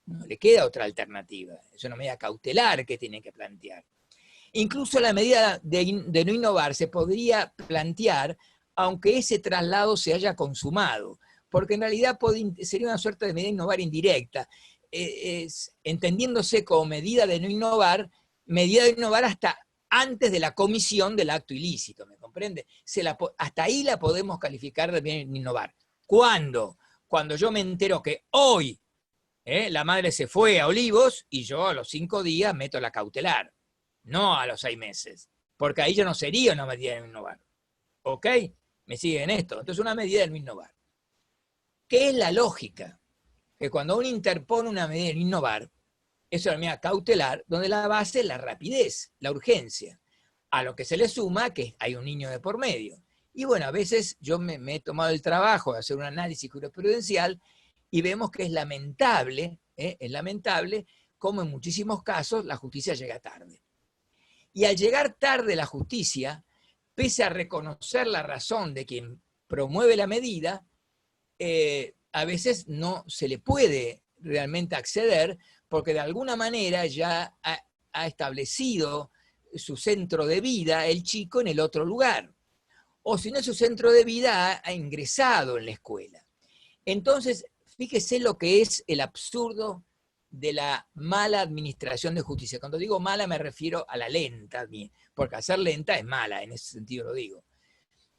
No le queda otra alternativa. Es una medida cautelar que tienen que plantear. Incluso la medida de no innovar se podría plantear aunque ese traslado se haya consumado, porque en realidad sería una suerte de medida de innovar indirecta, entendiéndose como medida de innovar hasta antes de la comisión del acto ilícito, ¿me comprende? Hasta ahí la podemos calificar de bien innovar. ¿Cuándo? Cuando yo me entero que hoy la madre se fue a Olivos y yo a los 5 días meto la cautelar, no a los 6 meses, porque ahí ya no sería una medida de no innovar. ¿Ok? ¿Me siguen esto? Entonces una medida de no innovar. ¿Qué es la lógica? Que cuando uno interpone una medida de no innovar, es una medida cautelar, donde la base es la rapidez, la urgencia, a lo que se le suma que hay un niño de por medio. Y bueno, a veces yo me he tomado el trabajo de hacer un análisis jurisprudencial y vemos que es lamentable cómo en muchísimos casos la justicia llega tarde. Y al llegar tarde la justicia, pese a reconocer la razón de quien promueve la medida, a veces no se le puede realmente acceder porque de alguna manera ya ha establecido su centro de vida el chico en el otro lugar. O si no es su centro de vida, ha ingresado en la escuela. Entonces, fíjese lo que es el absurdo de la mala administración de justicia. Cuando digo mala me refiero a la lenta, porque hacer lenta es mala, en ese sentido lo digo.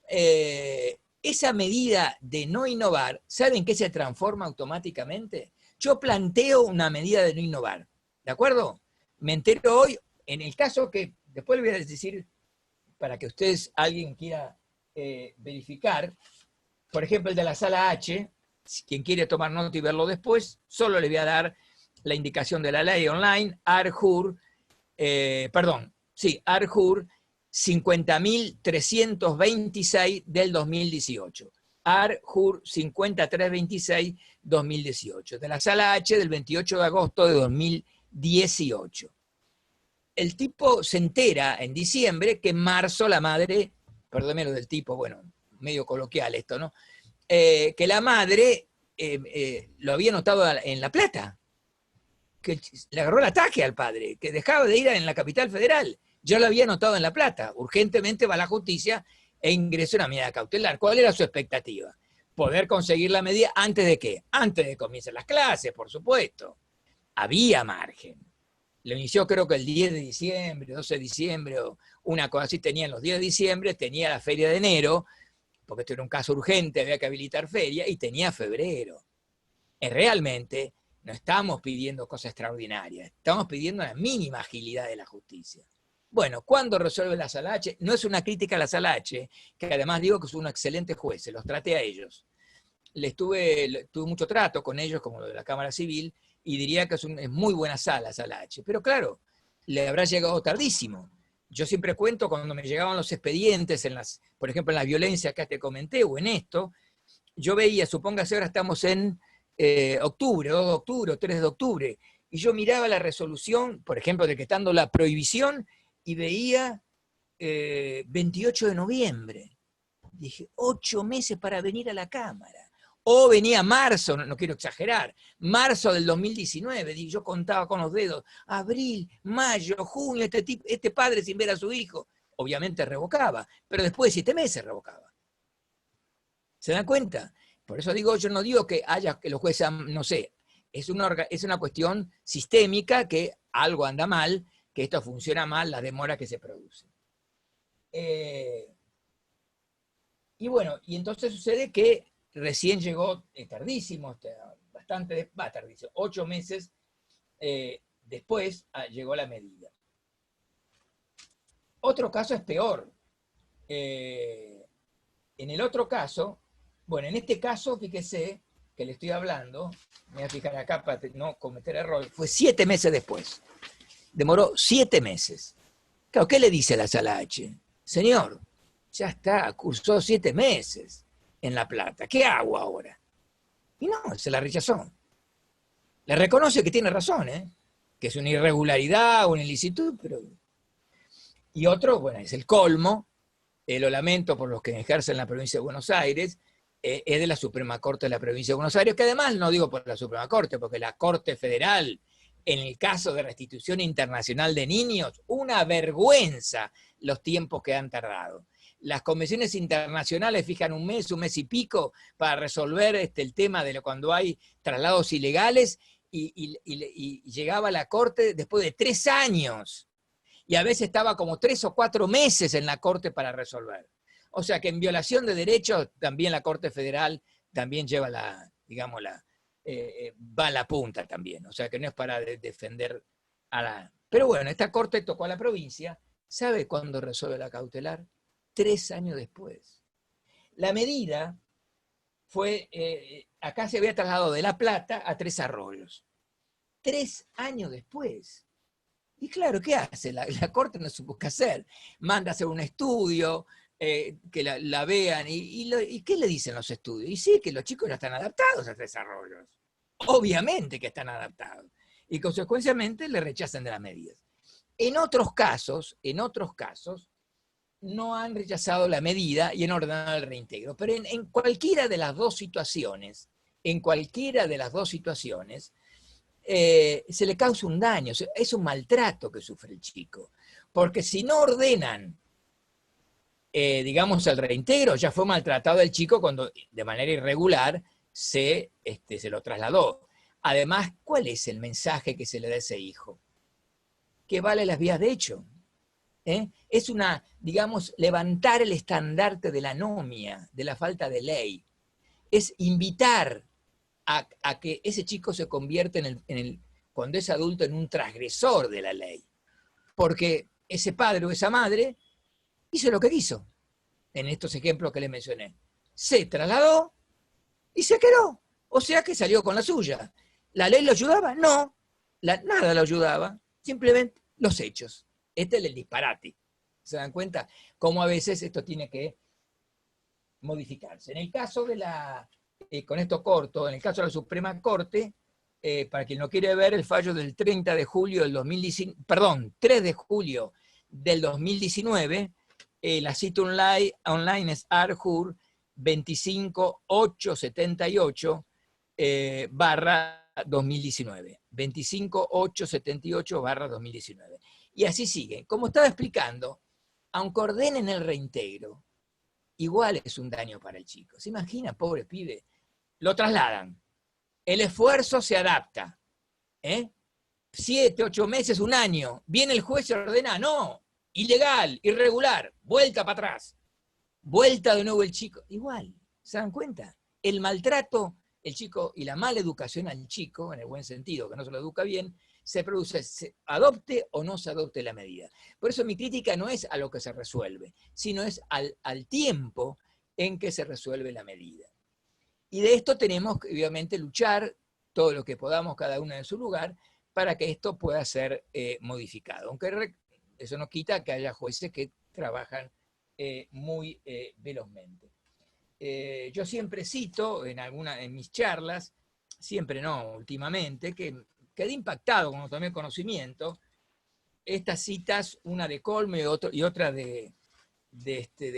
Esa medida de no innovar, ¿saben qué se transforma automáticamente? Yo planteo una medida de no innovar, ¿de acuerdo? Me entero hoy, en el caso que, después le voy a decir, para que ustedes, alguien quiera verificar, por ejemplo el de la sala H, quien quiere tomar nota y verlo después, solo le voy a dar la indicación de la ley online, ARJUR 50.326 del 2018. ARJUR 5326 2018, de la sala H del 28 de agosto de 2018. El tipo se entera en diciembre que en marzo la madre, perdónme lo del tipo, bueno, medio coloquial esto, ¿no? Que la madre lo había notado en La Plata, que le agarró el ataque al padre, que dejaba de ir en la capital federal. Yo lo había notado en La Plata. Urgentemente va a la justicia e ingresó una medida cautelar. ¿Cuál era su expectativa? Poder conseguir la medida antes de ¿qué? Antes de que comiencen las clases, por supuesto. Había margen. Lo inició creo que el 10 de diciembre, 12 de diciembre, o una cosa así, tenía los 10 de diciembre, tenía la feria de enero, porque esto era un caso urgente, había que habilitar feria, y tenía febrero. Realmente no estamos pidiendo cosas extraordinarias, estamos pidiendo una mínima agilidad de la justicia. Bueno, ¿cuándo resuelve la sala H? No es una crítica a la sala H, que además digo que son excelentes jueces, los traté a ellos. Tuve mucho trato con ellos, como lo de la Cámara Civil, y diría que es muy buena sala H. Pero claro, le habrá llegado tardísimo. Yo siempre cuento cuando me llegaban los expedientes, por ejemplo en la violencia que te comenté, o en esto, yo veía, supóngase ahora estamos en octubre, 2 de octubre o 3 de octubre, y yo miraba la resolución, por ejemplo, decretando la prohibición, y veía 28 de noviembre. Dije, 8 meses para venir a la Cámara. O venía marzo, no quiero exagerar, marzo del 2019, y yo contaba con los dedos, abril, mayo, junio, este padre sin ver a su hijo, obviamente revocaba, pero después de 7 meses revocaba. ¿Se dan cuenta? Por eso digo, yo no digo que los jueces, no sé, es una cuestión sistémica que algo anda mal, que esto funciona mal, las demoras que se producen. Y bueno, y entonces sucede que recién llegó tardísimo, tardísimo, 8 meses después llegó la medida. Otro caso es peor. En el otro caso, bueno, en este caso, fíjese que le estoy hablando, me voy a fijar acá para no cometer errores, fue 7 meses después. Demoró 7 meses. Claro, ¿qué le dice la sala H? Señor, ya está, cursó 7 meses en La Plata, ¿qué hago ahora? Y no, se la rechazó. Le reconoce que tiene razón, que es una irregularidad, una ilicitud, pero... Y otro, bueno, es el colmo, lo lamento por los que ejercen la provincia de Buenos Aires, es de la Suprema Corte de la provincia de Buenos Aires, que además no digo por la Suprema Corte, porque la Corte Federal, en el caso de restitución internacional de niños, una vergüenza los tiempos que han tardado. las convenciones internacionales fijan un mes y pico para resolver el tema de cuando hay traslados ilegales y llegaba a la corte después de 3 años. Y a veces estaba como 3 o 4 meses en la corte para resolver. O sea que en violación de derechos también la Corte Federal también lleva va a la punta también. O sea que no es para defender a la... Pero bueno, esta corte tocó a la provincia. ¿Sabe cuándo resuelve la cautelar? 3 años después. La medida fue, acá se había trasladado de La Plata a Tres Arroyos. 3 años después. Y claro, ¿qué hace? La Corte no supo qué hacer. Manda a hacer un estudio, que la vean, y ¿qué le dicen los estudios? Y sí, que los chicos ya están adaptados a Tres Arroyos. Obviamente que están adaptados. Y consecuencialmente le rechazan de las medidas. En otros casos, no han rechazado la medida y han ordenado el reintegro. Pero en cualquiera de las dos situaciones, se le causa un daño, es un maltrato que sufre el chico. Porque si no ordenan, digamos, el reintegro, ya fue maltratado el chico cuando de manera irregular se lo trasladó. Además, ¿cuál es el mensaje que se le da a ese hijo? Que vale las vías de hecho. Es digamos, levantar el estandarte de la anomia, de la falta de ley. Es invitar a que ese chico se convierta cuando es adulto, en un transgresor de la ley. Porque ese padre o esa madre hizo lo que quiso, en estos ejemplos que les mencioné. Se trasladó y se quedó. O sea que salió con la suya. ¿La ley lo ayudaba? No. Nada lo ayudaba. Simplemente los hechos. Este es el disparate. ¿Se dan cuenta? Cómo a veces esto tiene que modificarse. En el caso de con esto corto, en el caso de la Suprema Corte, para quien no quiere ver el fallo del 3 de julio del 2019, la cita online es ARJUR 25878 /2019. 25878 /2019. Y así sigue. Como estaba explicando, aunque ordenen el reintegro, igual es un daño para el chico. ¿Se imagina, pobre pibe? Lo trasladan. El esfuerzo se adapta. 7, 8 meses, 1 año. Viene el juez y ordena, no, ilegal, irregular, vuelta para atrás. Vuelta de nuevo el chico. Igual, ¿se dan cuenta? El maltrato, el chico, y la mala educación al chico, en el buen sentido, que no se lo educa bien, se produce, se adopte o no se adopte la medida. Por eso mi crítica no es a lo que se resuelve, sino es al tiempo en que se resuelve la medida. Y de esto tenemos que, obviamente, luchar todo lo que podamos, cada uno en su lugar, para que esto pueda ser modificado. Aunque eso no quita que haya jueces que trabajan muy velozmente. Yo siempre cito en mis charlas, siempre no, últimamente, que quedé impactado cuando tomé conocimiento, estas citas, una de Colme y otra de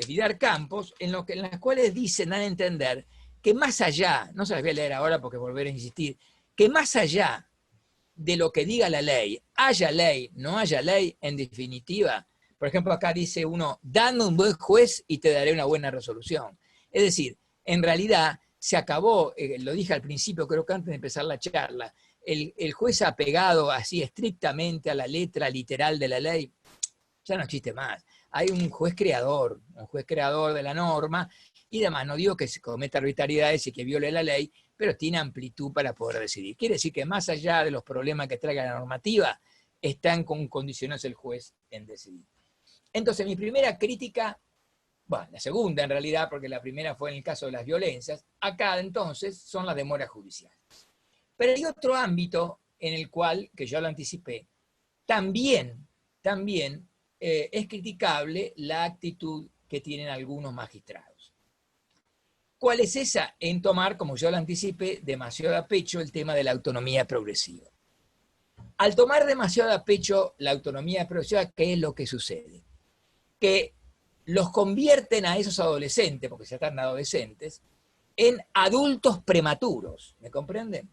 Vidar Campos, en las cuales dan a entender que más allá, no se las voy a leer ahora porque volver a insistir, que más allá de lo que diga la ley, haya ley, no haya ley, en definitiva, por ejemplo, acá dice uno, dame un buen juez y te daré una buena resolución. Es decir, en realidad se acabó, lo dije al principio, creo que antes de empezar la charla, el juez apegado así estrictamente a la letra literal de la ley, ya no existe más. Hay un juez creador de la norma, y además no digo que se cometa arbitrariedades y que viole la ley, pero tiene amplitud para poder decidir. Quiere decir que más allá de los problemas que traiga la normativa, está en condiciones el juez en decidir. Entonces, mi primera crítica, bueno, la segunda en realidad, porque la primera fue en el caso de las violencias, acá entonces son las demoras judiciales. Pero hay otro ámbito en el cual, que yo lo anticipé, también es criticable la actitud que tienen algunos magistrados. ¿Cuál es esa? En tomar, como yo lo anticipé, demasiado a pecho el tema de la autonomía progresiva. Al tomar demasiado a pecho la autonomía progresiva, ¿qué es lo que sucede? Que los convierten a esos adolescentes, porque se tratan de adolescentes, en adultos prematuros, ¿me comprenden?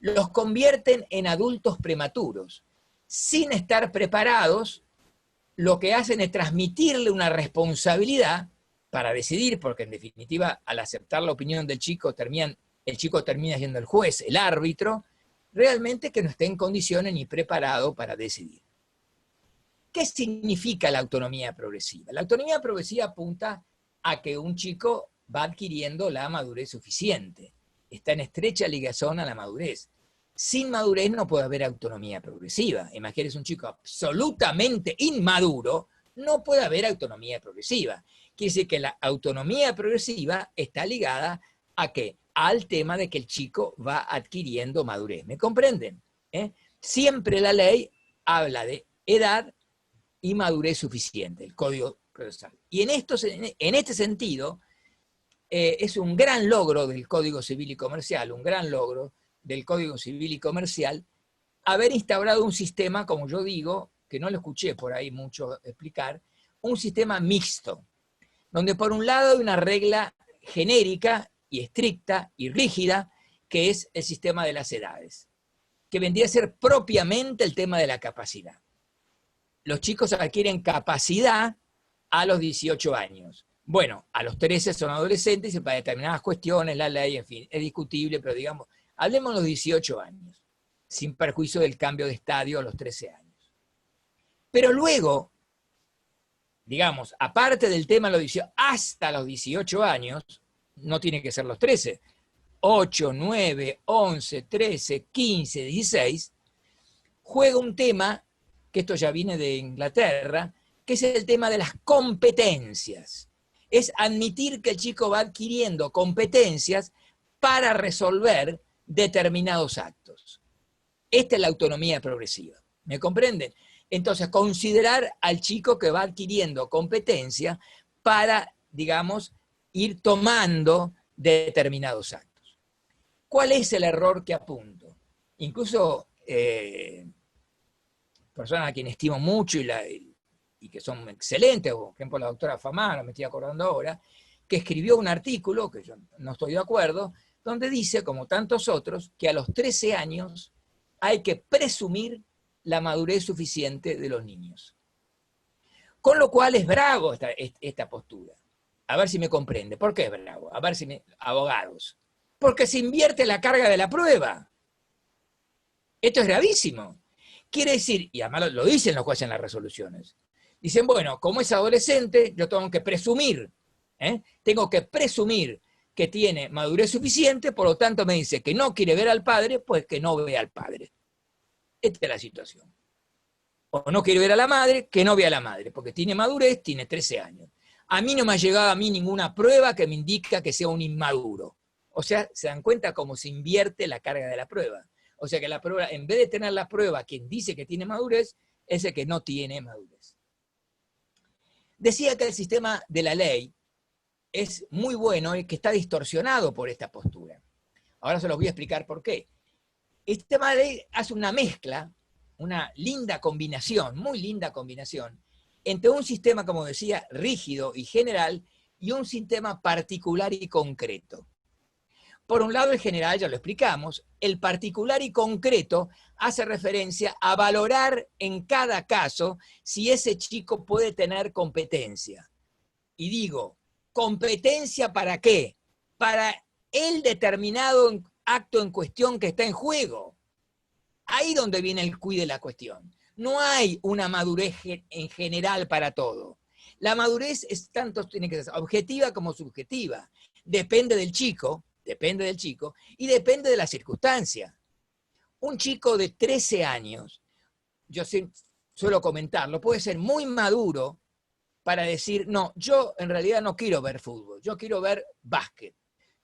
Los convierten en adultos prematuros. Sin estar preparados, lo que hacen es transmitirle una responsabilidad para decidir, porque en definitiva, al aceptar la opinión del chico, el chico termina siendo el juez, el árbitro, realmente que no esté en condiciones ni preparado para decidir. ¿Qué significa la autonomía progresiva? La autonomía progresiva apunta a que un chico va adquiriendo la madurez suficiente. Está en estrecha ligación a la madurez. Sin madurez no puede haber autonomía progresiva. Imagínense un chico absolutamente inmaduro, no puede haber autonomía progresiva. Quiere decir que la autonomía progresiva está ligada ¿a qué? Al tema de que el chico va adquiriendo madurez. ¿Me comprenden? Siempre la ley habla de edad y madurez suficiente, el Código Procesal. Y en este sentido, es un gran logro del Código Civil y Comercial, un gran logro del Código Civil y Comercial, haber instaurado un sistema, como yo digo, que no lo escuché por ahí mucho explicar, un sistema mixto, donde por un lado hay una regla genérica y estricta y rígida, que es el sistema de las edades, que vendría a ser propiamente el tema de la capacidad. Los chicos adquieren capacidad a los 18 años. Bueno, a los 13 son adolescentes y para determinadas cuestiones, la ley, en fin, es discutible, pero digamos, hablemos de los 18 años, sin perjuicio del cambio de estadio a los 13 años. Pero luego, digamos, aparte del tema de los 18, hasta los 18 años, no tiene que ser los 13, 8, 9, 11, 13, 15, 16, juega un tema, que esto ya viene de Inglaterra, que es el tema de las competencias. Es admitir que el chico va adquiriendo competencias para resolver determinados actos. Esta es la autonomía progresiva. ¿Me comprenden? Entonces, considerar al chico que va adquiriendo competencia para, digamos, ir tomando determinados actos. ¿Cuál es el error que apunto? Incluso personas a quienes estimo mucho y que son excelentes, por ejemplo la doctora Famano, me estoy acordando ahora, que escribió un artículo, que yo no estoy de acuerdo, donde dice, como tantos otros, que a los 13 años hay que presumir la madurez suficiente de los niños. Con lo cual es bravo esta postura. A ver si me comprende. ¿Por qué es bravo? A ver si abogados. Porque se invierte la carga de la prueba. Esto es gravísimo. Quiere decir, y además lo dicen los jueces en las resoluciones, dicen, bueno, como es adolescente, yo tengo que presumir, que tiene madurez suficiente, por lo tanto me dice que no quiere ver al padre, pues que no vea al padre. Esta es la situación. O no quiere ver a la madre, que no vea a la madre, porque tiene madurez, tiene 13 años. A mí no me ha llegado a mí ninguna prueba que me indica que sea un inmaduro. O sea, se dan cuenta cómo se invierte la carga de la prueba. O sea que la prueba, en vez de tener la prueba quien dice que tiene madurez, es el que no tiene madurez. Decía que el sistema de la ley es muy bueno y que está distorsionado por esta postura. Ahora se los voy a explicar por qué. El sistema de ley hace una mezcla, una linda combinación, muy linda combinación, entre un sistema, como decía, rígido y general, y un sistema particular y concreto. Por un lado, el general, ya lo explicamos, el particular y concreto hace referencia a valorar en cada caso si ese chico puede tener competencia. Y digo, ¿competencia para qué? Para el determinado acto en cuestión que está en juego. Ahí donde viene el quid de la cuestión. No hay una madurez en general para todo. La madurez tiene que ser objetiva como subjetiva. Depende del chico y depende de la circunstancia. Un chico de 13 años, yo suelo comentarlo, puede ser muy maduro para decir, no, yo en realidad no quiero ver fútbol, yo quiero ver básquet.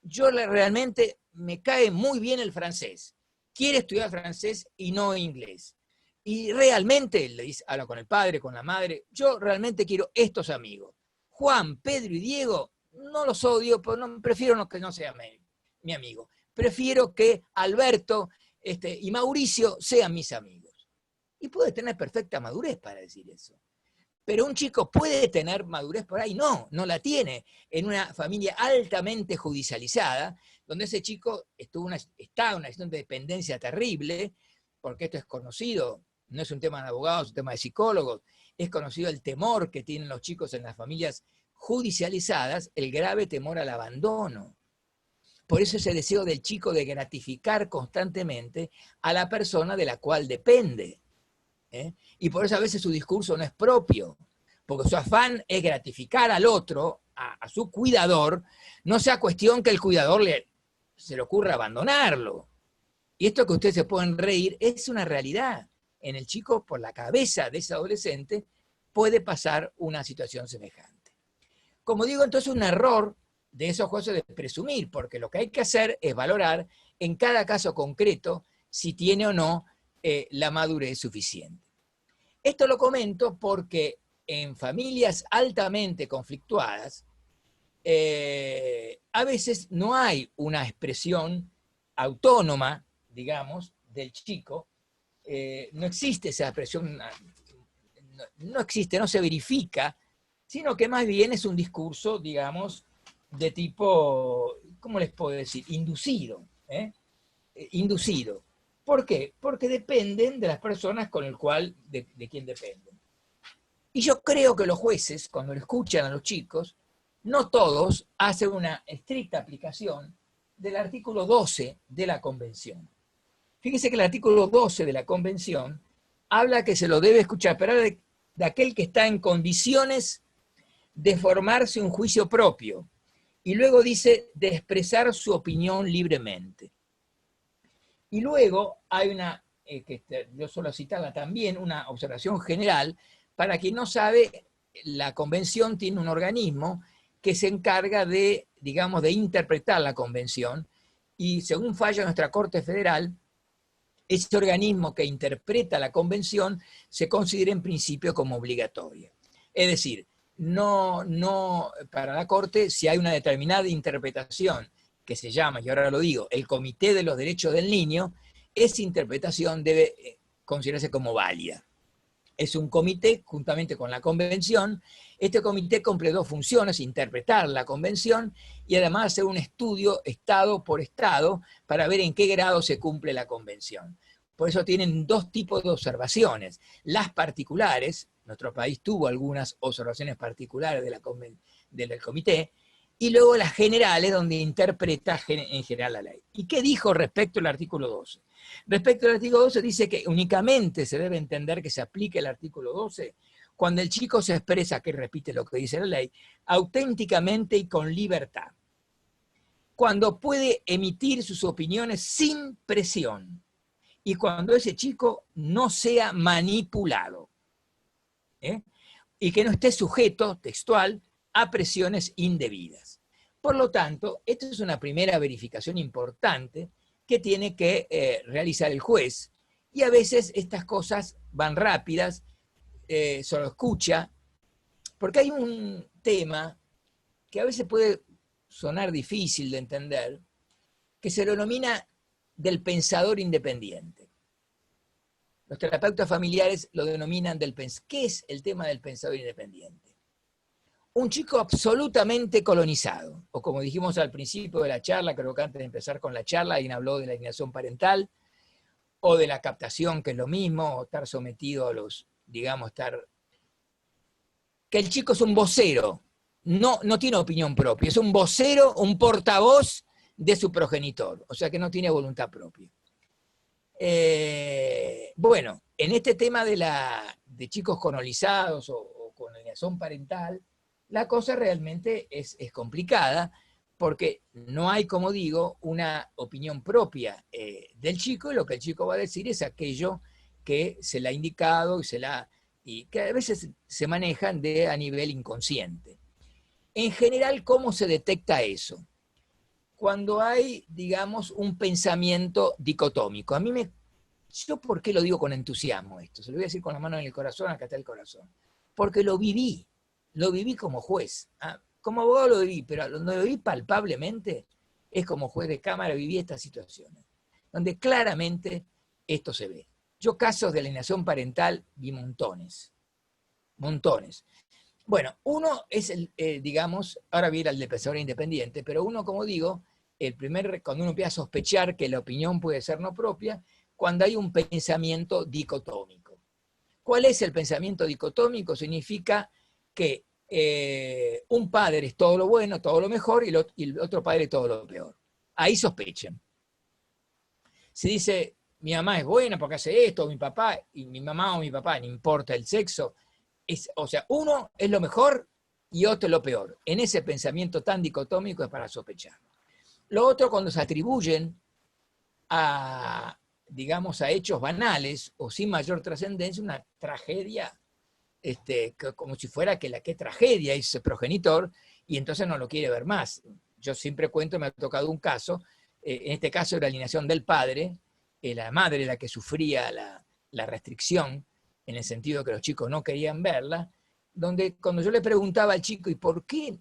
Yo realmente me cae muy bien el francés. Quiere estudiar francés y no inglés. Y realmente, le dice, habla con el padre, con la madre, yo realmente quiero estos amigos. Juan, Pedro y Diego, no los odio, pero prefiero que no sea mi amigo. Prefiero que Alberto y Mauricio sean mis amigos. Y puede tener perfecta madurez para decir eso. Pero un chico puede tener madurez por ahí, no la tiene. En una familia altamente judicializada, donde ese chico está en una situación de dependencia terrible, porque esto es conocido, no es un tema de abogados, es un tema de psicólogos, es conocido el temor que tienen los chicos en las familias judicializadas el grave temor al abandono. Por eso ese deseo del chico de gratificar constantemente a la persona de la cual depende. Y por eso a veces su discurso no es propio, porque su afán es gratificar al otro, a su cuidador, no sea cuestión que el cuidador se le ocurra abandonarlo. Y esto que ustedes se pueden reír es una realidad. En el chico, por la cabeza de ese adolescente, puede pasar una situación semejante. Como digo, entonces un error de esos jueces de presumir, porque lo que hay que hacer es valorar en cada caso concreto si tiene o no la madurez suficiente. Esto lo comento porque en familias altamente conflictuadas, a veces no hay una expresión autónoma, digamos, del chico, no existe esa expresión, no existe, no se verifica, sino que más bien es un discurso, digamos, de tipo, ¿cómo les puedo decir? Inducido. Inducido. ¿Por qué? Porque dependen de las personas con el cual, de quien dependen. Y yo creo que los jueces, cuando le escuchan a los chicos, no todos hacen una estricta aplicación del artículo 12 de la Convención. Fíjese que el artículo 12 de la Convención habla que se lo debe escuchar, pero de aquel que está en condiciones de formarse un juicio propio. Y luego dice de expresar su opinión libremente. Y luego hay una, que yo suelo citarla también, una observación general. Para quien no sabe, la Convención tiene un organismo que se encarga de, digamos, de interpretar la Convención, y según falla nuestra Corte Federal, ese organismo que interpreta la Convención se considera en principio como obligatoria. Es decir, no para la Corte, si hay una determinada interpretación que se llama, y ahora lo digo, el Comité de los Derechos del Niño, esa interpretación debe considerarse como válida. Es un comité, juntamente con la Convención. Este comité cumple dos funciones: interpretar la Convención y además hacer un estudio estado por estado para ver en qué grado se cumple la Convención. Por eso tienen dos tipos de observaciones. Las particulares, nuestro país tuvo algunas observaciones particulares del comité, y luego las generales, donde interpreta en general la ley. ¿Y qué dijo respecto al artículo 12? Respecto al artículo 12 dice que únicamente se debe entender que se aplique el artículo 12 cuando el chico se expresa, que repite lo que dice la ley, auténticamente y con libertad. Cuando puede emitir sus opiniones sin presión y cuando ese chico no sea manipulado. Y que no esté sujeto, textual, a presiones indebidas. Por lo tanto, esta es una primera verificación importante que tiene que realizar el juez, y a veces estas cosas van rápidas, solo escucha, porque hay un tema que a veces puede sonar difícil de entender, que se lo denomina del pensador independiente. Los terapeutas familiares lo denominan ¿qué es el tema del pensador independiente? Un chico absolutamente colonizado, o como dijimos al principio de la charla, creo que antes de empezar con la charla, alguien habló de la alienación parental, o de la captación, que es lo mismo, o estar sometido a los, digamos, que el chico es un vocero, no tiene opinión propia, es un vocero, un portavoz de su progenitor, o sea que no tiene voluntad propia. Bueno, en este tema de chicos colonizados o con alienación parental, la cosa realmente es complicada, porque no hay, como digo, una opinión propia del chico, y lo que el chico va a decir es aquello que se le ha indicado y que a veces se manejan a nivel inconsciente. En general, ¿cómo se detecta eso? Cuando hay, digamos, un pensamiento dicotómico. Yo, ¿por qué lo digo con entusiasmo esto? Se lo voy a decir con la mano en el corazón, acá está el corazón. Porque lo viví como juez. Como abogado lo viví, pero donde lo viví palpablemente es como juez de cámara, viví estas situaciones, donde claramente esto se ve. Yo casos de alienación parental vi montones. Bueno, uno es digamos, ahora viene el de pensador independiente, pero uno, como digo, cuando uno empieza a sospechar que la opinión puede ser no propia, cuando hay un pensamiento dicotómico. ¿Cuál es el pensamiento dicotómico? Significa que un padre es todo lo bueno, todo lo mejor, y el otro padre es todo lo peor. Ahí sospechen. Si dice, mi mamá es buena porque hace esto, mi papá, y mi mamá o mi papá, no importa el sexo, o sea, uno es lo mejor y otro es lo peor. En ese pensamiento tan dicotómico es para sospechar. Lo otro, cuando se atribuyen a, digamos, a hechos banales o sin mayor trascendencia, una tragedia, como si fuera que qué tragedia es ese progenitor, y entonces no lo quiere ver más. Yo siempre cuento, me ha tocado un caso, en este caso era la alienación del padre, la madre la que sufría la restricción, en el sentido que los chicos no querían verla, donde cuando yo le preguntaba al chico, ¿y por qué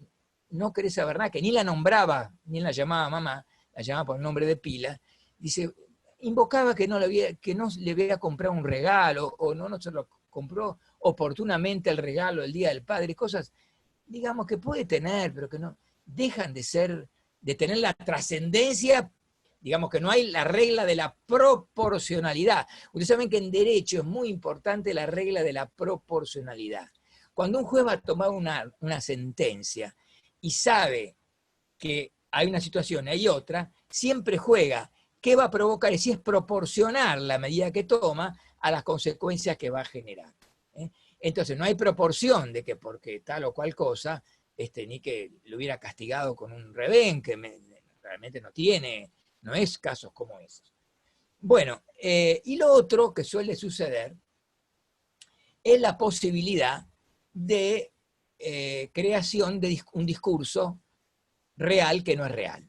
no querés saber nada? Que ni la nombraba, ni la llamaba mamá, la llamaba por el nombre de pila, dice, invocaba que no le había comprado un regalo, o no se lo compró oportunamente el regalo el Día del Padre, cosas, digamos, que puede tener, pero que no dejan de tener la trascendencia, digamos que no hay la regla de la proporcionalidad. Ustedes saben que en derecho es muy importante la regla de la proporcionalidad. Cuando un juez va a tomar una sentencia y sabe que hay una situación y hay otra, siempre juega qué va a provocar y si es proporcional la medida que toma a las consecuencias que va a generar. Entonces no hay proporción de que porque tal o cual cosa, ni que lo hubiera castigado con un revén, que realmente no es casos como esos. Bueno, y lo otro que suele suceder es la posibilidad de creación de un discurso real que no es real.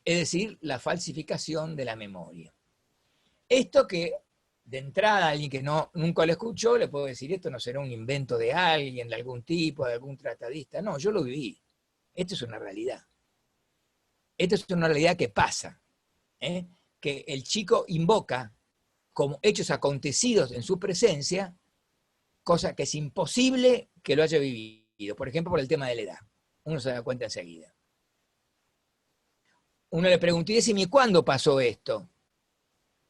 Es decir, la falsificación de la memoria. Esto que de entrada, alguien que nunca lo escuchó, le puedo decir, esto no será un invento de alguien, de algún tipo, de algún tratadista. No, yo lo viví. Esto es una realidad. Esto es una realidad que pasa. Que el chico invoca como hechos acontecidos en su presencia, cosa que es imposible que lo haya vivido. Por ejemplo, por el tema de la edad. Uno se da cuenta enseguida. Uno le preguntó, y decime, ¿cuándo pasó esto?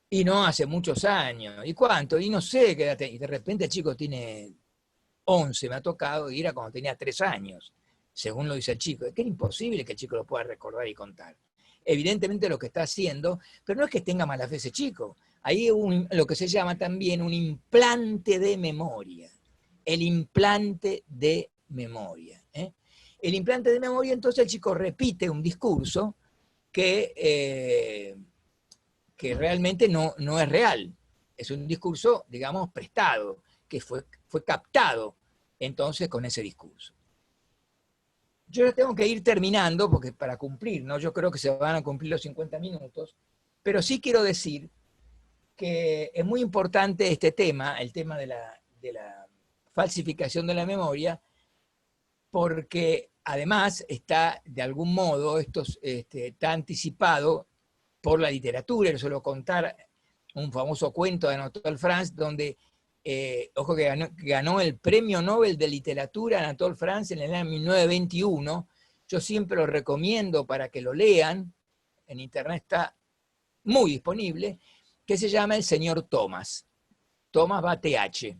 Y no, hace muchos años. ¿Y cuánto? Y no sé qué edad tenía. Y de repente el chico tiene 11, me ha tocado, y era cuando tenía 3 años, según lo dice el chico. Es que era imposible que el chico lo pueda recordar y contar. Evidentemente lo que está haciendo, pero no es que tenga mala fe ese chico. Ahí hay lo que se llama también un implante de memoria. El implante de memoria. El implante de memoria, entonces el chico repite un discurso que realmente no es real. Es un discurso, digamos, prestado, que fue captado entonces con ese discurso. Yo tengo que ir terminando, porque para cumplir, ¿no? Yo creo que se van a cumplir los 50 minutos, pero sí quiero decir que es muy importante este tema, el tema de la falsificación de la memoria, porque además está, de algún modo, está anticipado por la literatura. Yo suelo contar un famoso cuento de Anatole France, donde, ojo que ganó el Premio Nobel de Literatura Anatole France en el año 1921. Yo siempre lo recomiendo para que lo lean, en internet está muy disponible, que se llama El señor Thomas. Thomas va TH.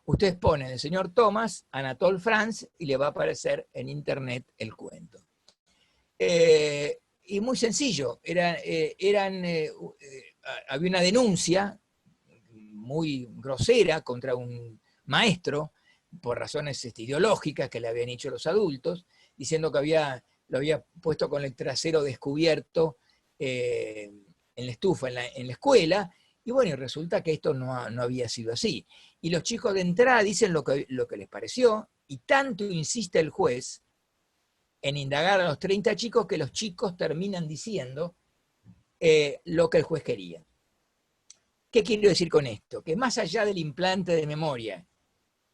Ustedes ponen el señor Thomas, Anatole France, y le va a aparecer en internet el cuento. Y muy sencillo, había una denuncia muy grosera contra un maestro por razones ideológicas que le habían hecho los adultos, diciendo que lo había puesto con el trasero descubierto en la estufa en la escuela, y bueno, resulta que esto no había sido así. Y los chicos de entrada dicen lo que les pareció, y tanto insiste el juez en indagar a los 30 chicos que los chicos terminan diciendo lo que el juez quería. ¿Qué quiero decir con esto? Que más allá del implante de memoria,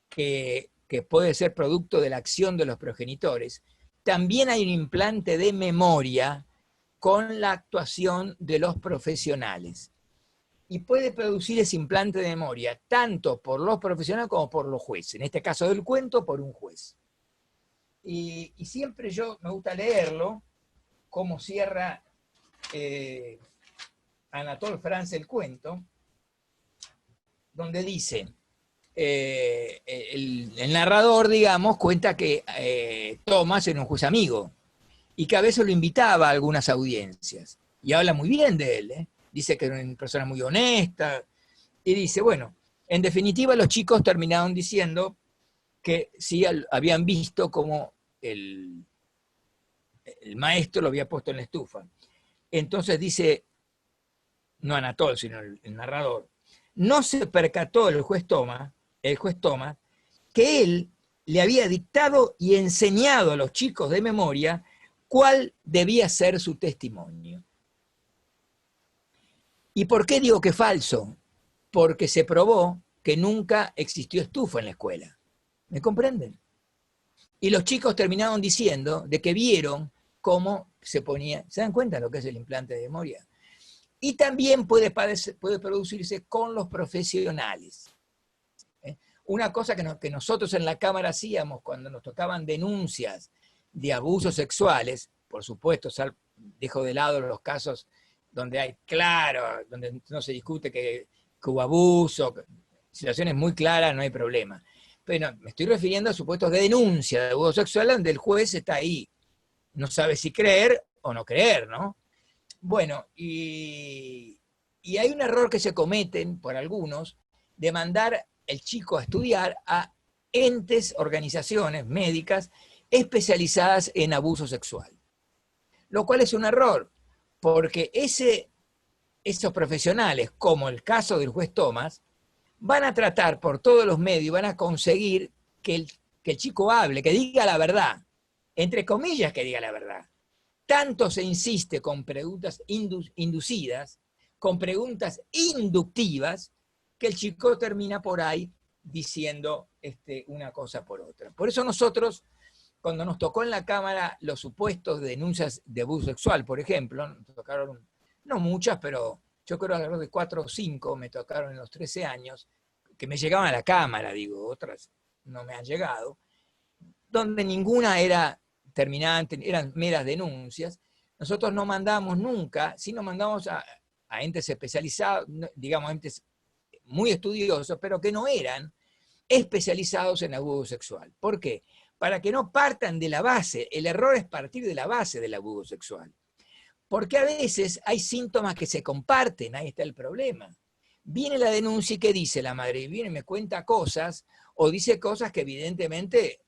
que puede ser producto de la acción de los progenitores, también hay un implante de memoria con la actuación de los profesionales. Y puede producir ese implante de memoria tanto por los profesionales como por los jueces. En este caso del cuento, por un juez. Y siempre me gusta leerlo, como cierra Anatole France el cuento, donde dice, el narrador, digamos, cuenta que Thomas era un juez amigo y que a veces lo invitaba a algunas audiencias. Y habla muy bien de él, ¿eh? Dice que era una persona muy honesta. Y dice, bueno, en definitiva los chicos terminaron diciendo que sí habían visto cómo el maestro lo había puesto en la estufa. Entonces dice, no Anatol, sino el narrador, no se percató el juez Thomas, que él le había dictado y enseñado a los chicos de memoria cuál debía ser su testimonio. ¿Y por qué digo que es falso? Porque se probó que nunca existió estufa en la escuela. ¿Me comprenden? Y los chicos terminaron diciendo de que vieron cómo se ponía, ¿se dan cuenta de lo que es el implante de memoria? Y también puede producirse con los profesionales. Una cosa que nosotros en la Cámara hacíamos cuando nos tocaban denuncias de abusos sexuales, por supuesto, dejo de lado los casos donde hay, claro, donde no se discute que hubo abuso, situaciones muy claras, no hay problema. Pero me estoy refiriendo a supuestos de denuncia de abuso sexual donde el juez está ahí, no sabe si creer o no creer, ¿no? Bueno, y hay un error que se cometen por algunos de mandar el chico a estudiar a entes, organizaciones médicas especializadas en abuso sexual. Lo cual es un error, porque esos profesionales, como el caso del juez Thomas, van a tratar por todos los medios, van a conseguir que el chico hable, que diga la verdad, entre comillas que diga la verdad. Tanto se insiste con preguntas inducidas, con preguntas inductivas, que el chico termina por ahí diciendo una cosa por otra. Por eso nosotros, cuando nos tocó en la Cámara los supuestos de denuncias de abuso sexual, por ejemplo, nos tocaron, no muchas, pero yo creo alrededor de 4 o 5 me tocaron en los 13 años, que me llegaban a la Cámara, digo, otras no me han llegado, donde ninguna era terminante, eran meras denuncias. Nosotros no mandamos nunca, sino mandamos a entes especializados, digamos, entes muy estudiosos, pero que no eran especializados en abuso sexual. ¿Por qué? Para que no partan de la base. El error es partir de la base del abuso sexual. Porque a veces hay síntomas que se comparten, ahí está el problema. Viene la denuncia y ¿qué dice la madre? Viene y me cuenta cosas, o dice cosas que evidentemente...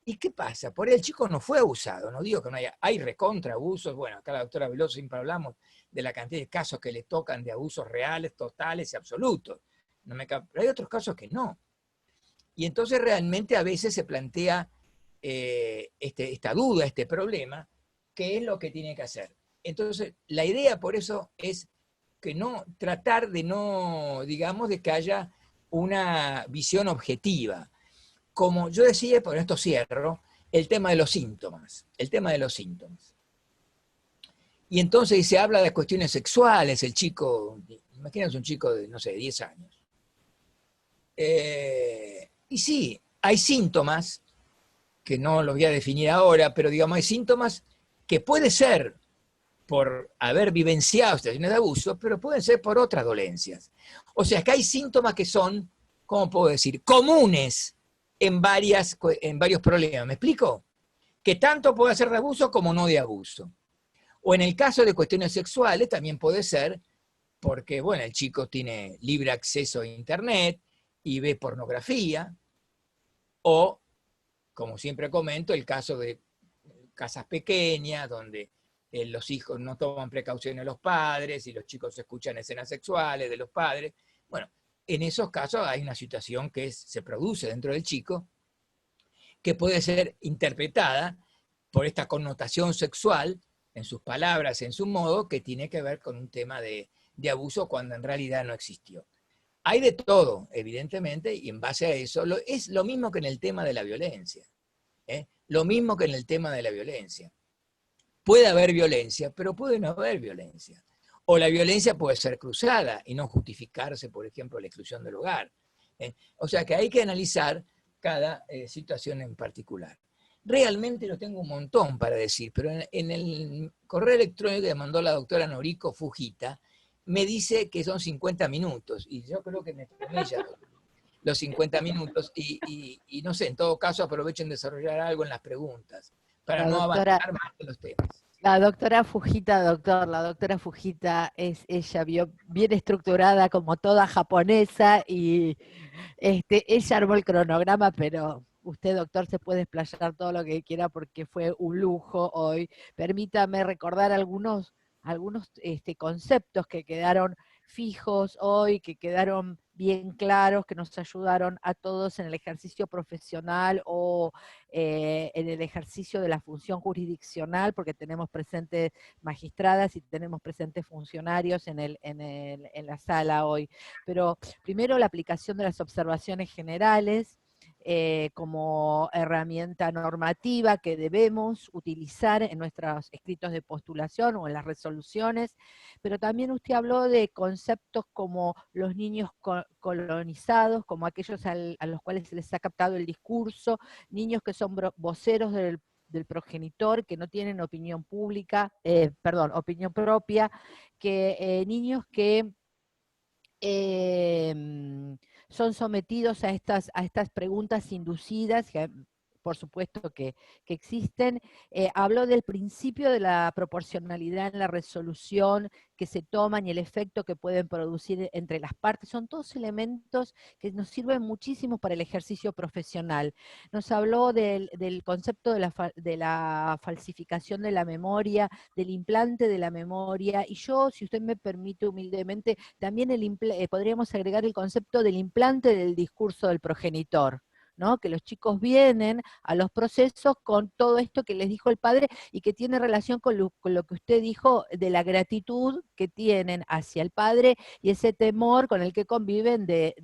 ¿Y qué pasa? Por ahí el chico no fue abusado, no digo que no haya, hay recontra abusos, bueno, acá la doctora Veloso siempre hablamos de la cantidad de casos que le tocan de abusos reales, totales y absolutos, pero hay otros casos que no. Y entonces realmente a veces se plantea esta duda, este problema, ¿qué es lo que tiene que hacer? Entonces la idea por eso es que tratar de no, digamos, de que haya una visión objetiva. Como yo decía, por esto cierro, el tema de los síntomas. Y entonces se habla de cuestiones sexuales, el chico, imagínense un chico de, no sé, 10 años. Y sí, hay síntomas, que no los voy a definir ahora, pero digamos, hay síntomas que puede ser por haber vivenciado situaciones de abuso, pero pueden ser por otras dolencias. O sea, que hay síntomas que son, ¿cómo puedo decir?, comunes en varios problemas. ¿Me explico? Que tanto puede ser de abuso como no de abuso. O en el caso de cuestiones sexuales también puede ser porque, bueno, el chico tiene libre acceso a internet y ve pornografía, o, como siempre comento, el caso de casas pequeñas donde los hijos no toman precauciones los padres y los chicos escuchan escenas sexuales de los padres. Bueno, en esos casos hay una situación que se produce dentro del chico que puede ser interpretada por esta connotación sexual en sus palabras, en su modo, que tiene que ver con un tema de abuso cuando en realidad no existió. Hay de todo, evidentemente, y en base a eso, es lo mismo que en el tema de la violencia. Lo mismo que en el tema de la violencia. Puede haber violencia, pero puede no haber violencia. O la violencia puede ser cruzada y no justificarse, por ejemplo, la exclusión del hogar. O sea que hay que analizar cada situación en particular. Realmente lo tengo un montón para decir, pero en el correo electrónico que mandó la doctora Noriko Fujita, me dice que son 50 minutos, y yo creo que me tomé ya. los 50 minutos y no sé, en todo caso aprovechen de desarrollar algo en las preguntas para no avanzar más en los temas. La doctora Fujita, la doctora Fujita es ella bien estructurada como toda japonesa y ella armó el cronograma, pero usted, doctor, se puede explayar todo lo que quiera porque fue un lujo hoy. Permítame recordar algunos conceptos que quedaron fijos hoy, que quedaron bien claros, que nos ayudaron a todos en el ejercicio profesional o en el ejercicio de la función jurisdiccional, porque tenemos presentes magistradas y tenemos presentes funcionarios en la sala hoy. Pero primero la aplicación de las observaciones generales, como herramienta normativa que debemos utilizar en nuestros escritos de postulación o en las resoluciones, pero también usted habló de conceptos como los niños colonizados, como aquellos a los cuales se les ha captado el discurso, niños que son voceros del progenitor, que no tienen opinión pública, opinión propia, que niños que son sometidos a estas preguntas inducidas, que por supuesto que existen. Habló del principio de la proporcionalidad en la resolución que se toman y el efecto que pueden producir entre las partes. Son todos elementos que nos sirven muchísimo para el ejercicio profesional. Nos habló del concepto de la falsificación de la memoria, del implante de la memoria, y yo, si usted me permite humildemente, también podríamos agregar el concepto del implante del discurso del progenitor, ¿no? Que los chicos vienen a los procesos con todo esto que les dijo el padre y que tiene relación con lo que usted dijo de la gratitud que tienen hacia el padre y ese temor con el que conviven de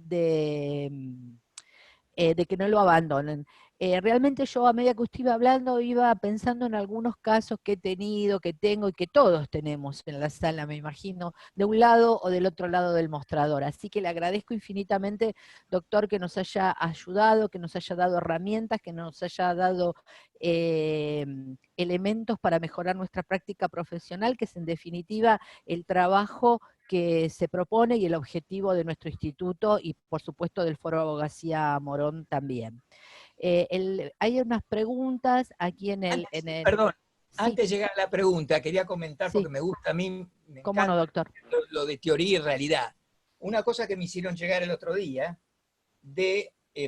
que no lo abandonen. Realmente yo a medida que usted iba hablando iba pensando en algunos casos que he tenido, que tengo y que todos tenemos en la sala, me imagino, de un lado o del otro lado del mostrador. Así que le agradezco infinitamente, doctor, que nos haya ayudado, que nos haya dado herramientas, que nos haya dado elementos para mejorar nuestra práctica profesional, que es en definitiva el trabajo que se propone y el objetivo de nuestro instituto y por supuesto del Foro Abogacía Morón también. Hay unas preguntas aquí en el... Perdón, sí. Antes de llegar a la pregunta, quería comentar, Sí. porque me gusta, a mí me ¿Cómo encanta no, doctor? lo de teoría y realidad. Una cosa que me hicieron llegar el otro día,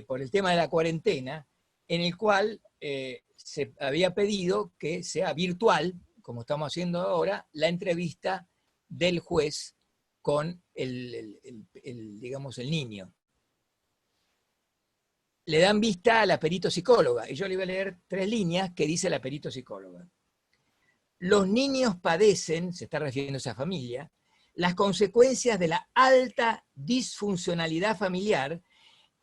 por el tema de la cuarentena, en el cual se había pedido que sea virtual, como estamos haciendo ahora, la entrevista del juez con digamos, el niño. Le dan vista a la perito psicóloga, y yo le voy a leer 3 líneas que dice la perito psicóloga. Los niños padecen, se está refiriendo a esa familia, las consecuencias de la alta disfuncionalidad familiar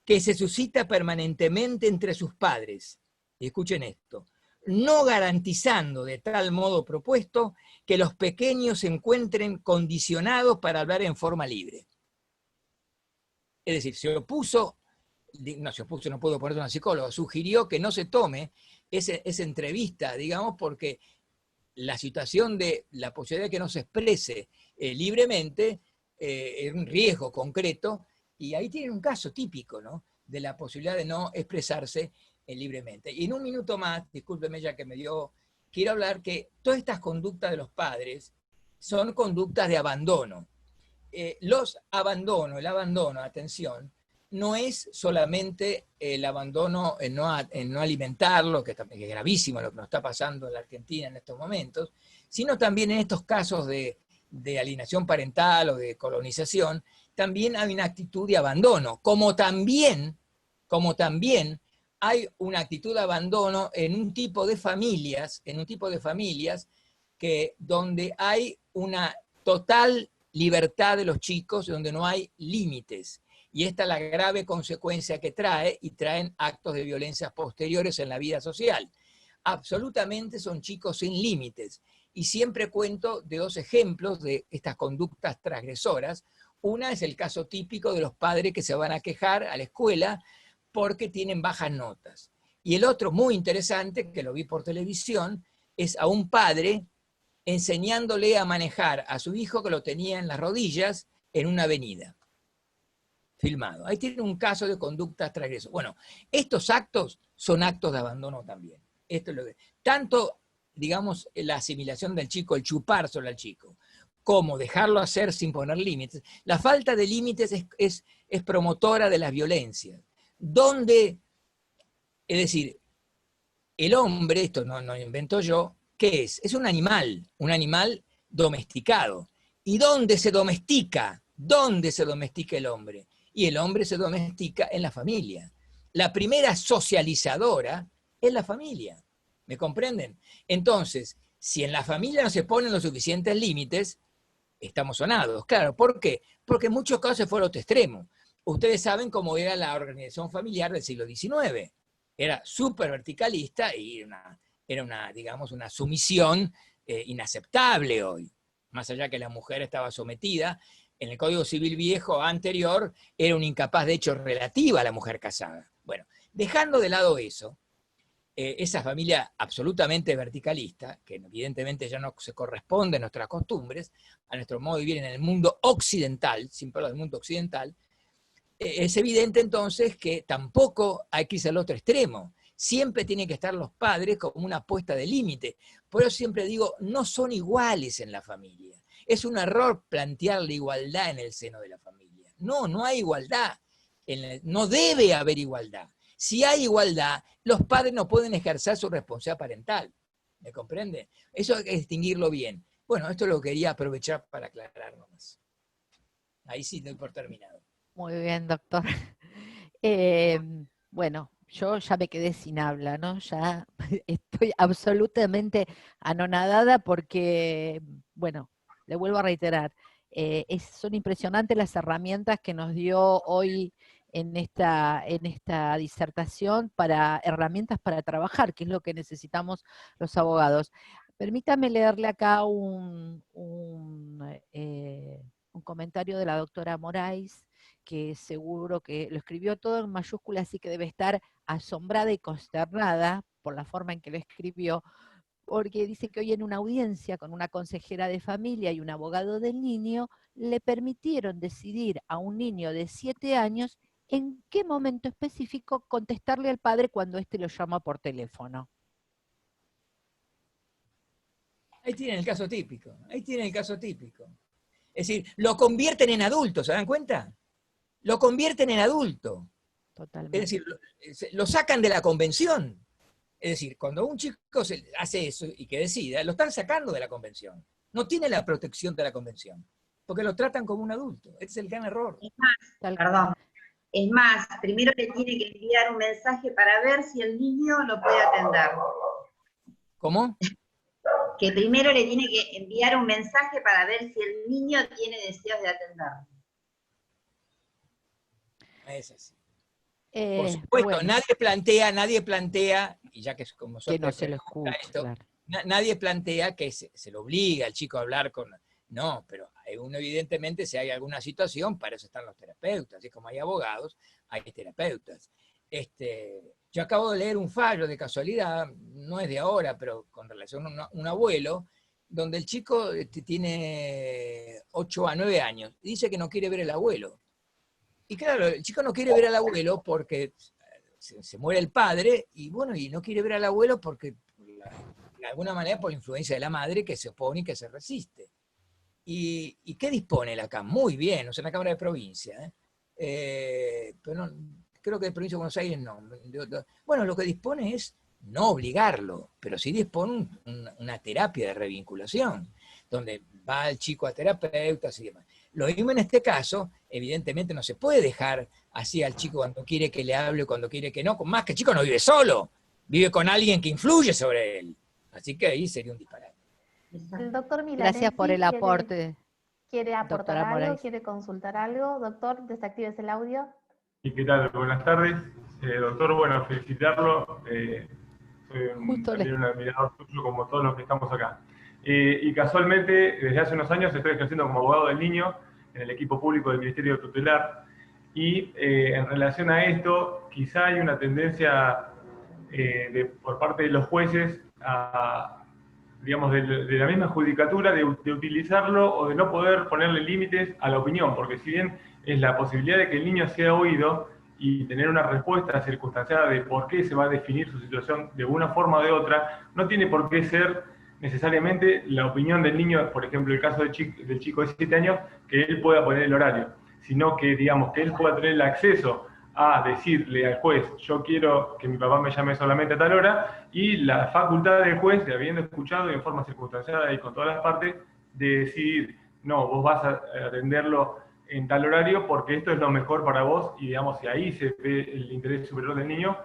que se suscita permanentemente entre sus padres. Y escuchen esto, no garantizando de tal modo propuesto que los pequeños se encuentren condicionados para hablar en forma libre. Es decir, no puedo poner una psicóloga, sugirió que no se tome esa entrevista, digamos, porque la situación de la posibilidad de que no se exprese libremente es un riesgo concreto, y ahí tienen un caso típico, ¿no?, de la posibilidad de no expresarse libremente. Y en un minuto más, discúlpeme ya que quiero hablar que todas estas conductas de los padres son conductas de abandono. El abandono, atención, no es solamente el abandono en no alimentarlo, que es gravísimo lo que nos está pasando en la Argentina en estos momentos, sino también en estos casos de alienación parental o de colonización, también hay una actitud de abandono, como también hay una actitud de abandono en un tipo de familias, donde hay una total libertad de los chicos, donde no hay límites. Y esta es la grave consecuencia que traen actos de violencia posteriores en la vida social. Absolutamente son chicos sin límites. Y siempre cuento de 2 ejemplos de estas conductas transgresoras. Una es el caso típico de los padres que se van a quejar a la escuela porque tienen bajas notas. Y el otro, muy interesante, que lo vi por televisión, es a un padre enseñándole a manejar a su hijo que lo tenía en las rodillas en una avenida. filmado. Ahí tienen un caso de conducta transgresora. Bueno, estos actos son actos de abandono también. Esto es lo que, tanto, digamos, la asimilación del chico, el chupar sobre al chico, como dejarlo hacer sin poner límites. La falta de límites es promotora de las violencias. Donde, es decir, el hombre, esto no lo invento yo, ¿qué es? Es un animal domesticado. ¿Y dónde se domestica? ¿Dónde se domestica el hombre? Y el hombre se domestica en la familia. La primera socializadora es la familia. ¿Me comprenden? Entonces, si en la familia no se ponen los suficientes límites, estamos sonados. Claro, ¿por qué? Porque en muchos casos se fue al otro extremo. Ustedes saben cómo era la organización familiar del siglo XIX. Era súper verticalista y era digamos, una sumisión inaceptable hoy. Más allá que la mujer estaba sometida, en el Código Civil viejo anterior era un incapaz de hecho relativa a la mujer casada. Bueno, dejando de lado eso, esa familia absolutamente verticalista, que evidentemente ya no se corresponde a nuestras costumbres, a nuestro modo de vivir en el mundo occidental, sin hablar del mundo occidental, es evidente entonces que tampoco hay que irse al otro extremo. Siempre tienen que estar los padres como una apuesta de límite. Por eso siempre digo, no son iguales en la familia. Es un error plantear la igualdad en el seno de la familia. No, no hay igualdad. No debe haber igualdad. Si hay igualdad, los padres no pueden ejercer su responsabilidad parental. ¿Me comprende? Eso hay que distinguirlo bien. Bueno, esto lo quería aprovechar para aclarar nomás. Ahí sí doy por terminado. Muy bien, doctor. Bueno, yo ya me quedé sin habla, ¿no? Ya estoy absolutamente anonadada porque, bueno, le vuelvo a reiterar, son impresionantes las herramientas que nos dio hoy en esta disertación, herramientas para trabajar, que es lo que necesitamos los abogados. Permítame leerle acá un comentario de la doctora Moraes, que seguro que lo escribió todo en mayúsculas, así que debe estar asombrada y consternada por la forma en que lo escribió, porque dice que hoy en una audiencia con una consejera de familia y un abogado del niño, le permitieron decidir a un niño de 7 años en qué momento específico contestarle al padre cuando éste lo llama por teléfono. Ahí tienen el caso típico, ahí tienen el caso típico. Es decir, lo convierten en adulto, ¿se dan cuenta? Lo convierten en adulto. Totalmente. Es decir, lo sacan de la convención. Es decir, cuando un chico hace eso y que decida, lo están sacando de la convención. No tiene la protección de la convención, porque lo tratan como un adulto. Ese es el gran error. Es más, perdón. Es más, primero le tiene que enviar un mensaje para ver si el niño lo puede atender. ¿Cómo? Que primero le tiene que enviar un mensaje para ver si el niño tiene deseos de atender. Es así. Por supuesto, bueno. nadie plantea, y ya que es como que no se lo escucha, esto, claro. Nadie plantea que se lo obliga al chico a hablar con... No, pero uno evidentemente si hay alguna situación, para eso están los terapeutas, así como hay abogados, hay terapeutas. Yo acabo de leer un fallo de casualidad, no es de ahora, pero con relación a un abuelo, donde el chico tiene 8 a 9 años, y dice que no quiere ver al abuelo. Y claro, el chico no quiere ver al abuelo porque se muere el padre, y bueno, y no quiere ver al abuelo porque, de alguna manera, por la influencia de la madre que se opone y que se resiste. ¿Y qué dispone la CAM? Muy bien, o sea, una Cámara de Provincia, pero no, creo que de Provincia de Buenos Aires no. Bueno, lo que dispone es no obligarlo, pero sí dispone una terapia de revinculación, donde va el chico a terapeutas y demás. Lo mismo en este caso, evidentemente no se puede dejar así al chico cuando quiere que le hable, cuando quiere que no, más que el chico no vive solo, vive con alguien que influye sobre él. Así que ahí sería un disparate. El doctor Milanesi, gracias por el aporte. ¿Quiere aportar algo? Moraes. ¿Quiere consultar algo? Doctor, desactives el audio. ¿Y qué tal? Buenas tardes. Doctor, bueno, felicitarlo. Soy también un admirador suyo como todos los que estamos acá. Y casualmente, desde hace unos años estoy ejerciendo como abogado del niño en el equipo público del Ministerio Tutelar. Y en relación a esto, quizá hay una tendencia por parte de los jueces a digamos, de la misma judicatura de utilizarlo o de no poder ponerle límites a la opinión, porque si bien es la posibilidad de que el niño sea oído y tener una respuesta circunstanciada de por qué se va a definir su situación de una forma o de otra, no tiene por qué ser necesariamente la opinión del niño, por ejemplo, el caso del chico de 7 años, que él pueda poner el horario, sino que, digamos, que él pueda tener el acceso a decirle al juez, yo quiero que mi papá me llame solamente a tal hora, y la facultad del juez, de habiendo escuchado en forma circunstanciada y con todas las partes, de decidir, no, vos vas a atenderlo en tal horario porque esto es lo mejor para vos, y digamos, si ahí se ve el interés superior del niño,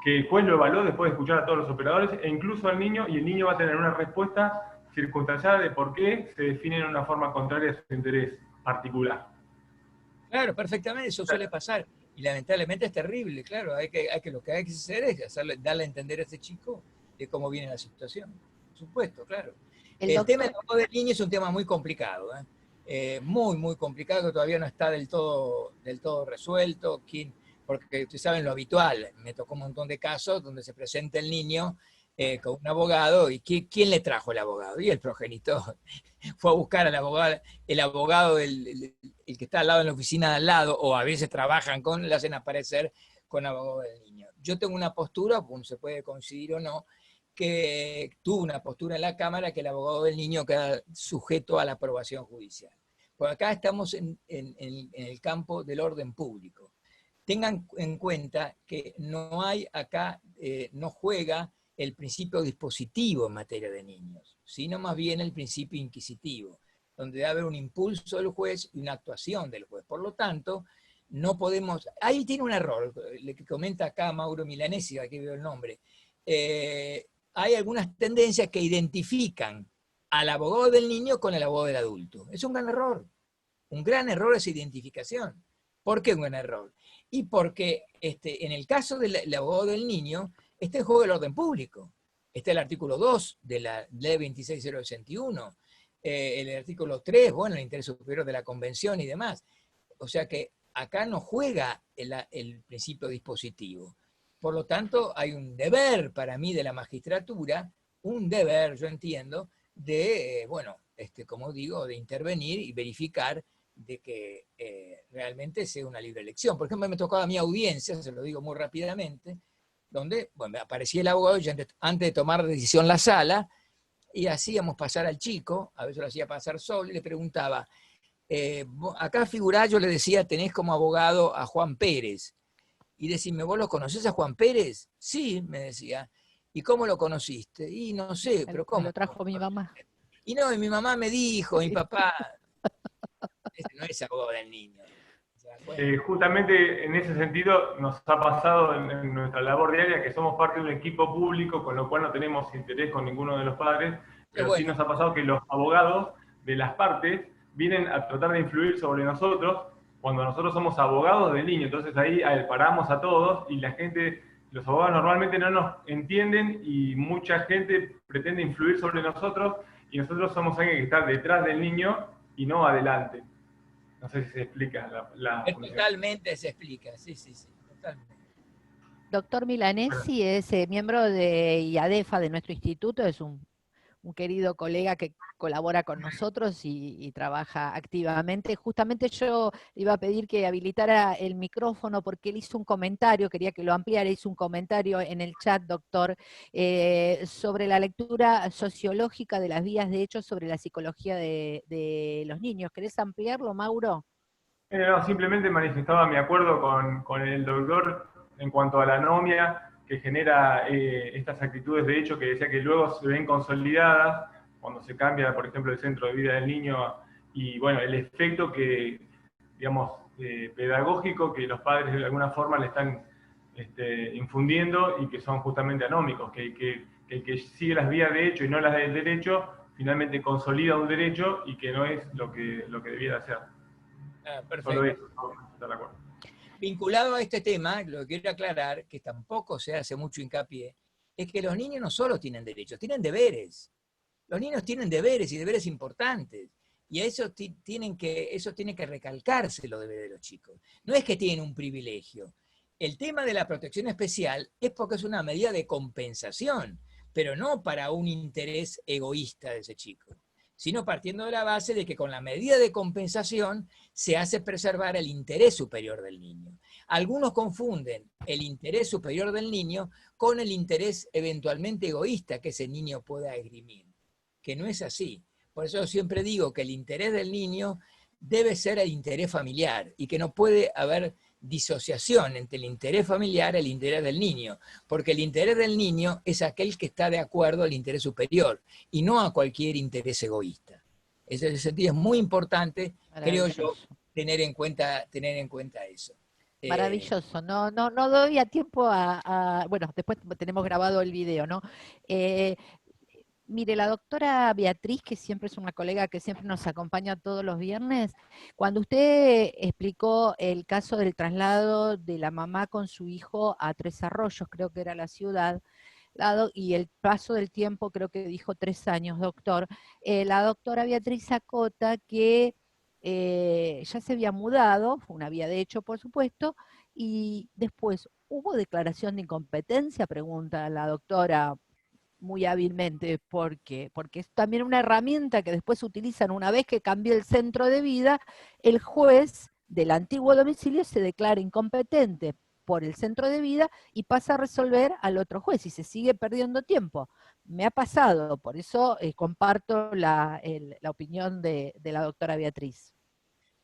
que el juez lo evalúe después de escuchar a todos los operadores, e incluso al niño, y el niño va a tener una respuesta circunstanciada de por qué se define en una forma contraria a su interés particular. Claro, perfectamente, eso suele pasar. Y lamentablemente es terrible, claro. Lo que hay que hacer es darle a entender a ese chico de cómo viene la situación. Por supuesto, claro. El tema del abogado del niño es un tema muy complicado, muy, muy complicado, que todavía no está del todo resuelto. Porque ustedes saben lo habitual, me tocó un montón de casos donde se presenta el niño con un abogado, y ¿quién le trajo el abogado? Y el progenitor fue a buscar al abogado, el abogado el que está al lado en la oficina de al lado, o a veces trabajan le hacen aparecer con abogado del niño. Yo tengo una postura, se puede coincidir o no, que tuve una postura en la Cámara que el abogado del niño queda sujeto a la aprobación judicial. Por acá estamos en el campo del orden público. Tengan en cuenta que no hay acá, no juega el principio dispositivo en materia de niños, sino más bien el principio inquisitivo, donde debe haber un impulso del juez y una actuación del juez. Por lo tanto, no podemos... Ahí tiene un error, le que comenta acá Mauro Milanesi, aquí veo el nombre. Hay algunas tendencias que identifican al abogado del niño con el abogado del adulto. Es un gran error. Un gran error esa identificación. ¿Por qué un gran error? Y porque en el caso del abogado del niño, está en juego el orden público. Está el artículo 2 de la ley 26061, el artículo 3, bueno, el interés superior de la convención y demás. O sea que acá no juega el principio dispositivo. Por lo tanto, hay un deber para mí de la magistratura, un deber, yo entiendo, de, como digo, de intervenir y verificar de que realmente sea una libre elección. Por ejemplo, me tocaba a mi audiencia, se lo digo muy rápidamente, donde aparecía el abogado y antes de tomar decisión la sala, y hacíamos pasar al chico, a veces lo hacía pasar solo, y le preguntaba, acá figurá, yo le decía, tenés como abogado a Juan Pérez, y decime, ¿vos lo conocés a Juan Pérez? Sí, me decía. ¿Y cómo lo conociste? Y no sé, pero ¿cómo? Me lo trajo mi mamá. Y no, y mi mamá me dijo, mi papá... Ese no es abogado del niño. O sea, justamente en ese sentido nos ha pasado en nuestra labor diaria que somos parte de un equipo público, con lo cual no tenemos interés con ninguno de los padres, pero sí nos ha pasado que los abogados de las partes vienen a tratar de influir sobre nosotros cuando nosotros somos abogados del niño. Entonces ahí paramos a todos y la gente, los abogados normalmente no nos entienden y mucha gente pretende influir sobre nosotros, y nosotros somos alguien que está detrás del niño y no adelante. No sé si se explica totalmente se explica, sí, totalmente. Doctor Milanesi es miembro de IADEFA, de nuestro instituto, es un querido colega que colabora con nosotros y trabaja activamente. Justamente yo iba a pedir que habilitara el micrófono porque él hizo un comentario, quería que lo ampliara, hizo un comentario en el chat, doctor, sobre la lectura sociológica de las vías de hecho sobre la psicología de los niños. ¿Querés ampliarlo, Mauro? No, simplemente manifestaba mi acuerdo con el doctor en cuanto a la anomia que genera estas actitudes de hecho, que decía que luego se ven consolidadas cuando se cambia, por ejemplo, el centro de vida del niño, y bueno, el efecto que, digamos, pedagógico que los padres de alguna forma le están infundiendo, y que son justamente anómicos, que el que sigue las vías de hecho y no las del derecho, finalmente consolida un derecho y que no es lo que debiera ser. Perfecto. Solo eso, no estoy de acuerdo. Vinculado a este tema, lo que quiero aclarar, que tampoco se hace mucho hincapié, es que los niños no solo tienen derechos, tienen deberes. Los niños tienen deberes y deberes importantes. Y a eso tiene que recalcarse los deberes de los chicos. No es que tienen un privilegio. El tema de la protección especial es porque es una medida de compensación. pero no para un interés egoísta de ese chico, sino partiendo de la base de que con la medida de compensación se hace preservar el interés superior del niño. Algunos confunden el interés superior del niño con el interés eventualmente egoísta que ese niño pueda esgrimir, que no es así. Por eso yo siempre digo que el interés del niño debe ser el interés familiar y que no puede haber disociación entre el interés familiar y el interés del niño, porque el interés del niño es aquel que está de acuerdo al interés superior y no a cualquier interés egoísta. En ese sentido es muy importante, creo yo, tener en cuenta eso. Maravilloso, no doy a tiempo bueno, después tenemos grabado el video, ¿no? Mire, la doctora Beatriz, que siempre es una colega que siempre nos acompaña todos los viernes, cuando usted explicó el caso del traslado de la mamá con su hijo a Tres Arroyos, creo que era la ciudad, y el paso del tiempo, creo que dijo 3 años, doctor, la doctora Beatriz acota que ya se había mudado, fue una vía de hecho, por supuesto, y después, ¿hubo declaración de incompetencia? Pregunta la doctora muy hábilmente. ¿Por qué? Porque es también una herramienta que después utilizan una vez que cambia el centro de vida, el juez del antiguo domicilio se declara incompetente por el centro de vida y pasa a resolver al otro juez y se sigue perdiendo tiempo. Me ha pasado, por eso comparto la opinión de la doctora Beatriz.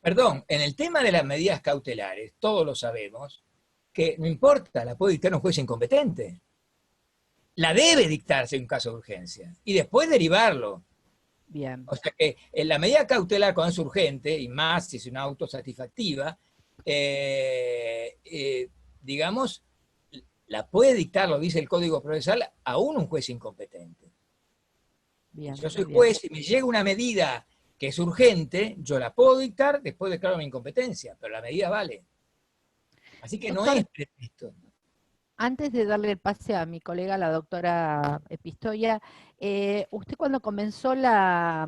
Perdón, en el tema de las medidas cautelares, todos lo sabemos, que no importa, la puede dictar un juez incompetente. La debe dictarse en un caso de urgencia y después derivarlo. Bien. O sea que en la medida cautelar cuando es urgente, y más si es una autosatisfactiva, digamos, la puede dictar, lo dice el Código Procesal, aún un juez incompetente. Bien, yo soy juez y me llega una medida que es urgente, yo la puedo dictar, después declaro mi incompetencia, pero la medida vale. Así que doctor, no es pretexto. Antes de darle el pase a mi colega, la doctora Pistoia, usted cuando comenzó la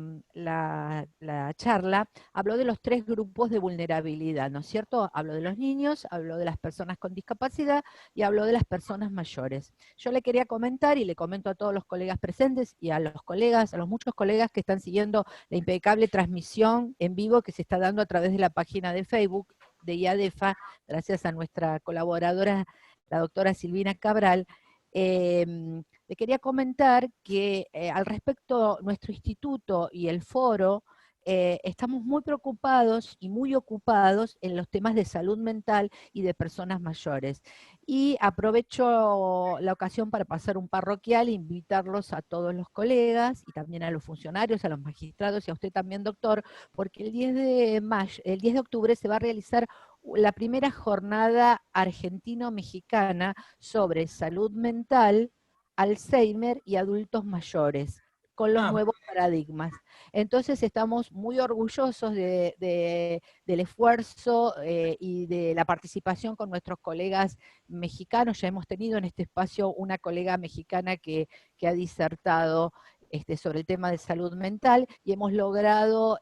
charla, habló de los 3 grupos de vulnerabilidad, ¿no es cierto? Habló de los niños, habló de las personas con discapacidad y habló de las personas mayores. Yo le quería comentar, y le comento a todos los colegas presentes y a los muchos colegas que están siguiendo la impecable transmisión en vivo que se está dando a través de la página de Facebook de IADEFA, gracias a nuestra colaboradora, la doctora Silvina Cabral. Le quería comentar que al respecto nuestro instituto y el foro estamos muy preocupados y muy ocupados en los temas de salud mental y de personas mayores. Y aprovecho la ocasión para pasar un parroquial e invitarlos a todos los colegas y también a los funcionarios, a los magistrados y a usted también, doctor, porque el 10 de octubre se va a realizar la primera jornada argentino-mexicana sobre salud mental, Alzheimer y adultos mayores, con los nuevos paradigmas. Entonces estamos muy orgullosos del esfuerzo y de la participación con nuestros colegas mexicanos. Ya hemos tenido en este espacio una colega mexicana que ha disertado sobre el tema de salud mental, y hemos logrado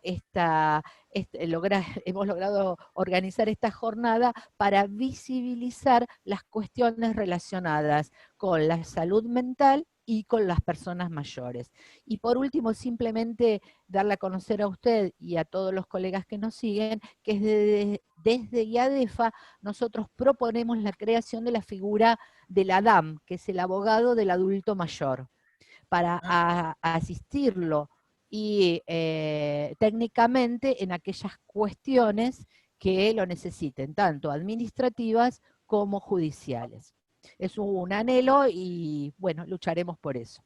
organizar esta jornada para visibilizar las cuestiones relacionadas con la salud mental y con las personas mayores. Y por último, simplemente darle a conocer a usted y a todos los colegas que nos siguen, que desde IADEFA nosotros proponemos la creación de la figura del ADAM, que es el abogado del adulto mayor, para asistirlo y técnicamente en aquellas cuestiones que lo necesiten, tanto administrativas como judiciales. Es un anhelo y, bueno, lucharemos por eso.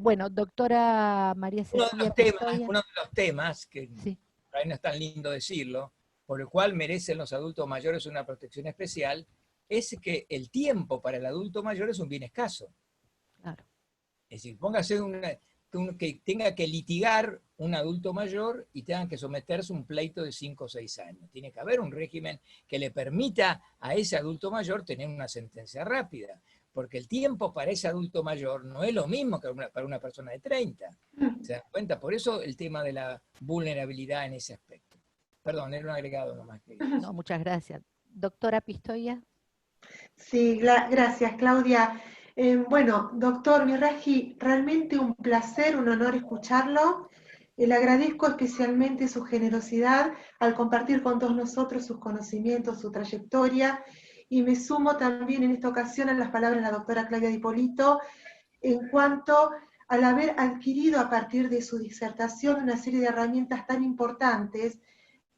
Bueno, doctora María Cecilia Pistoia. Uno de los temas, que sí, por ahí no es tan lindo decirlo, por el cual merecen los adultos mayores una protección especial, es que el tiempo para el adulto mayor es un bien escaso. Claro. Es decir, póngase que tenga que litigar un adulto mayor y tengan que someterse a un pleito de 5 o 6 años. Tiene que haber un régimen que le permita a ese adulto mayor tener una sentencia rápida, porque el tiempo para ese adulto mayor no es lo mismo que para una persona de 30. ¿Se dan cuenta? Por eso el tema de la vulnerabilidad en ese aspecto. Perdón, era un agregado nomás. No, muchas gracias. Doctora Pistoia. Sí, gracias, Claudia. Bueno, doctor Mizrahi, realmente un placer, un honor escucharlo. Le agradezco especialmente su generosidad al compartir con todos nosotros sus conocimientos, su trayectoria, y me sumo también en esta ocasión a las palabras de la doctora Claudia Di Polito en cuanto al haber adquirido a partir de su disertación una serie de herramientas tan importantes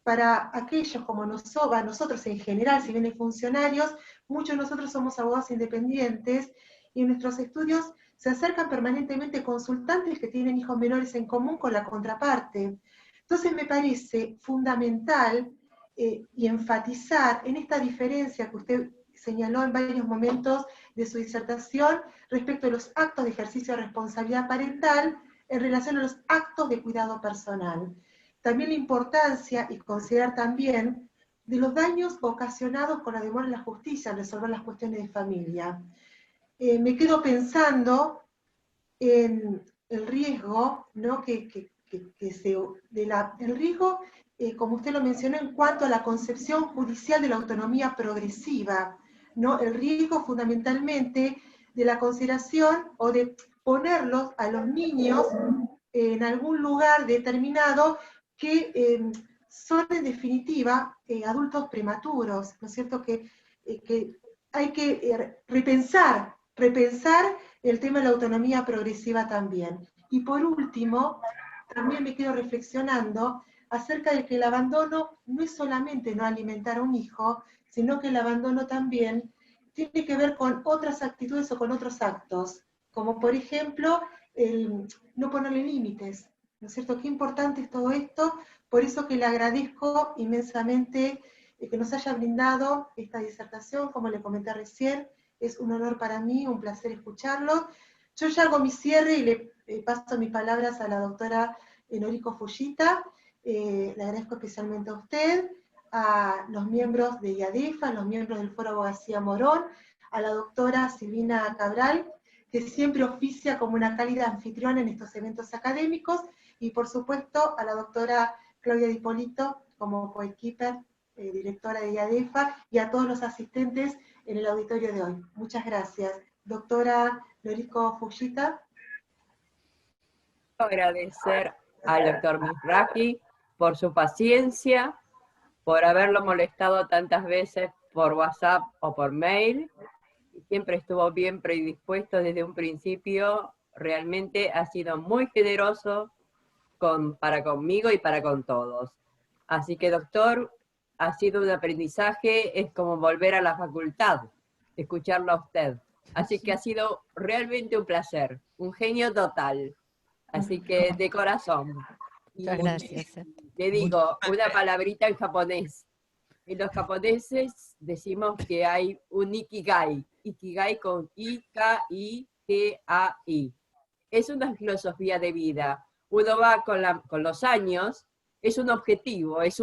para aquellos como nosotros en general, si bien hay funcionarios, muchos de nosotros somos abogados independientes y en nuestros estudios se acercan permanentemente consultantes que tienen hijos menores en común con la contraparte. Entonces me parece fundamental y enfatizar en esta diferencia que usted señaló en varios momentos de su disertación respecto a los actos de ejercicio de responsabilidad parental en relación a los actos de cuidado personal. También la importancia y considerar también de los daños ocasionados con la demora en la justicia al resolver las cuestiones de familia. Me quedo pensando en el riesgo, ¿no? el riesgo, como usted lo mencionó, en cuanto a la concepción judicial de la autonomía progresiva, ¿no? El riesgo fundamentalmente de la consideración o de ponerlos a los niños en algún lugar determinado que son en definitiva adultos prematuros, ¿no es cierto? Que hay que repensar el tema de la autonomía progresiva también. Y por último, también me quedo reflexionando acerca de que el abandono no es solamente no alimentar a un hijo, sino que el abandono también tiene que ver con otras actitudes o con otros actos, como por ejemplo, el no ponerle límites, ¿no es cierto? Qué importante es todo esto, por eso que le agradezco inmensamente que nos haya brindado esta disertación, como le comenté recién, es un honor para mí, un placer escucharlo. Yo ya hago mi cierre y le paso mis palabras a la doctora Noriko Fujita. Le agradezco especialmente a usted, a los miembros de IADEFA, a los miembros del Foro Abogacía Morón, a la doctora Silvina Cabral, que siempre oficia como una cálida anfitriona en estos eventos académicos, y por supuesto a la doctora Claudia Di Polito, como coequiper, directora de IADEFA, y a todos los asistentes en el auditorio de hoy. Muchas gracias. Doctora Noriko Fujita. Agradecer al doctor Mizrahi por su paciencia, por haberlo molestado tantas veces por WhatsApp o por mail. Siempre estuvo bien predispuesto desde un principio, realmente ha sido muy generoso para conmigo y para con todos. Así que, doctor, ha sido un aprendizaje, es como volver a la facultad, escucharlo a usted. Así que ha sido realmente un placer, un genio total. Así que de corazón. Muchas gracias. Le digo una palabrita en japonés. En los japoneses decimos que hay un ikigai. Ikigai con I-K-I-G-A-I. Es una filosofía de vida. Uno va con los años, es un objetivo, es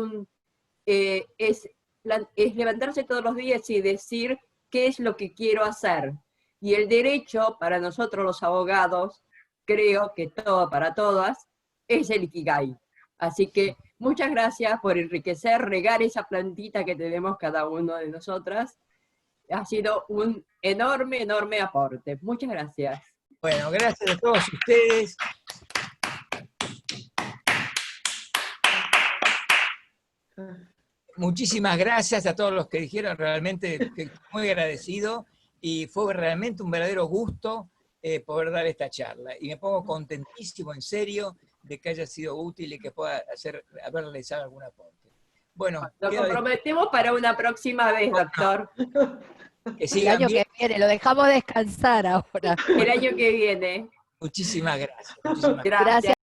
levantarse todos los días y decir qué es lo que quiero hacer. Y el derecho, para nosotros los abogados, creo que para todas, es el ikigai. Así que muchas gracias por enriquecer, regar esa plantita que tenemos cada uno de nosotras. Ha sido un enorme, enorme aporte. Muchas gracias. Bueno, gracias a todos ustedes. Muchísimas gracias a todos los que dijeron, realmente muy agradecido, y fue realmente un verdadero gusto poder dar esta charla. Y me pongo contentísimo, en serio, de que haya sido útil y que pueda haber realizado algún aporte. Bueno, lo comprometemos para una próxima vez, doctor. Que sigan el año bien. que viene, lo dejamos descansar ahora. El año que viene. Muchísimas gracias. Gracias.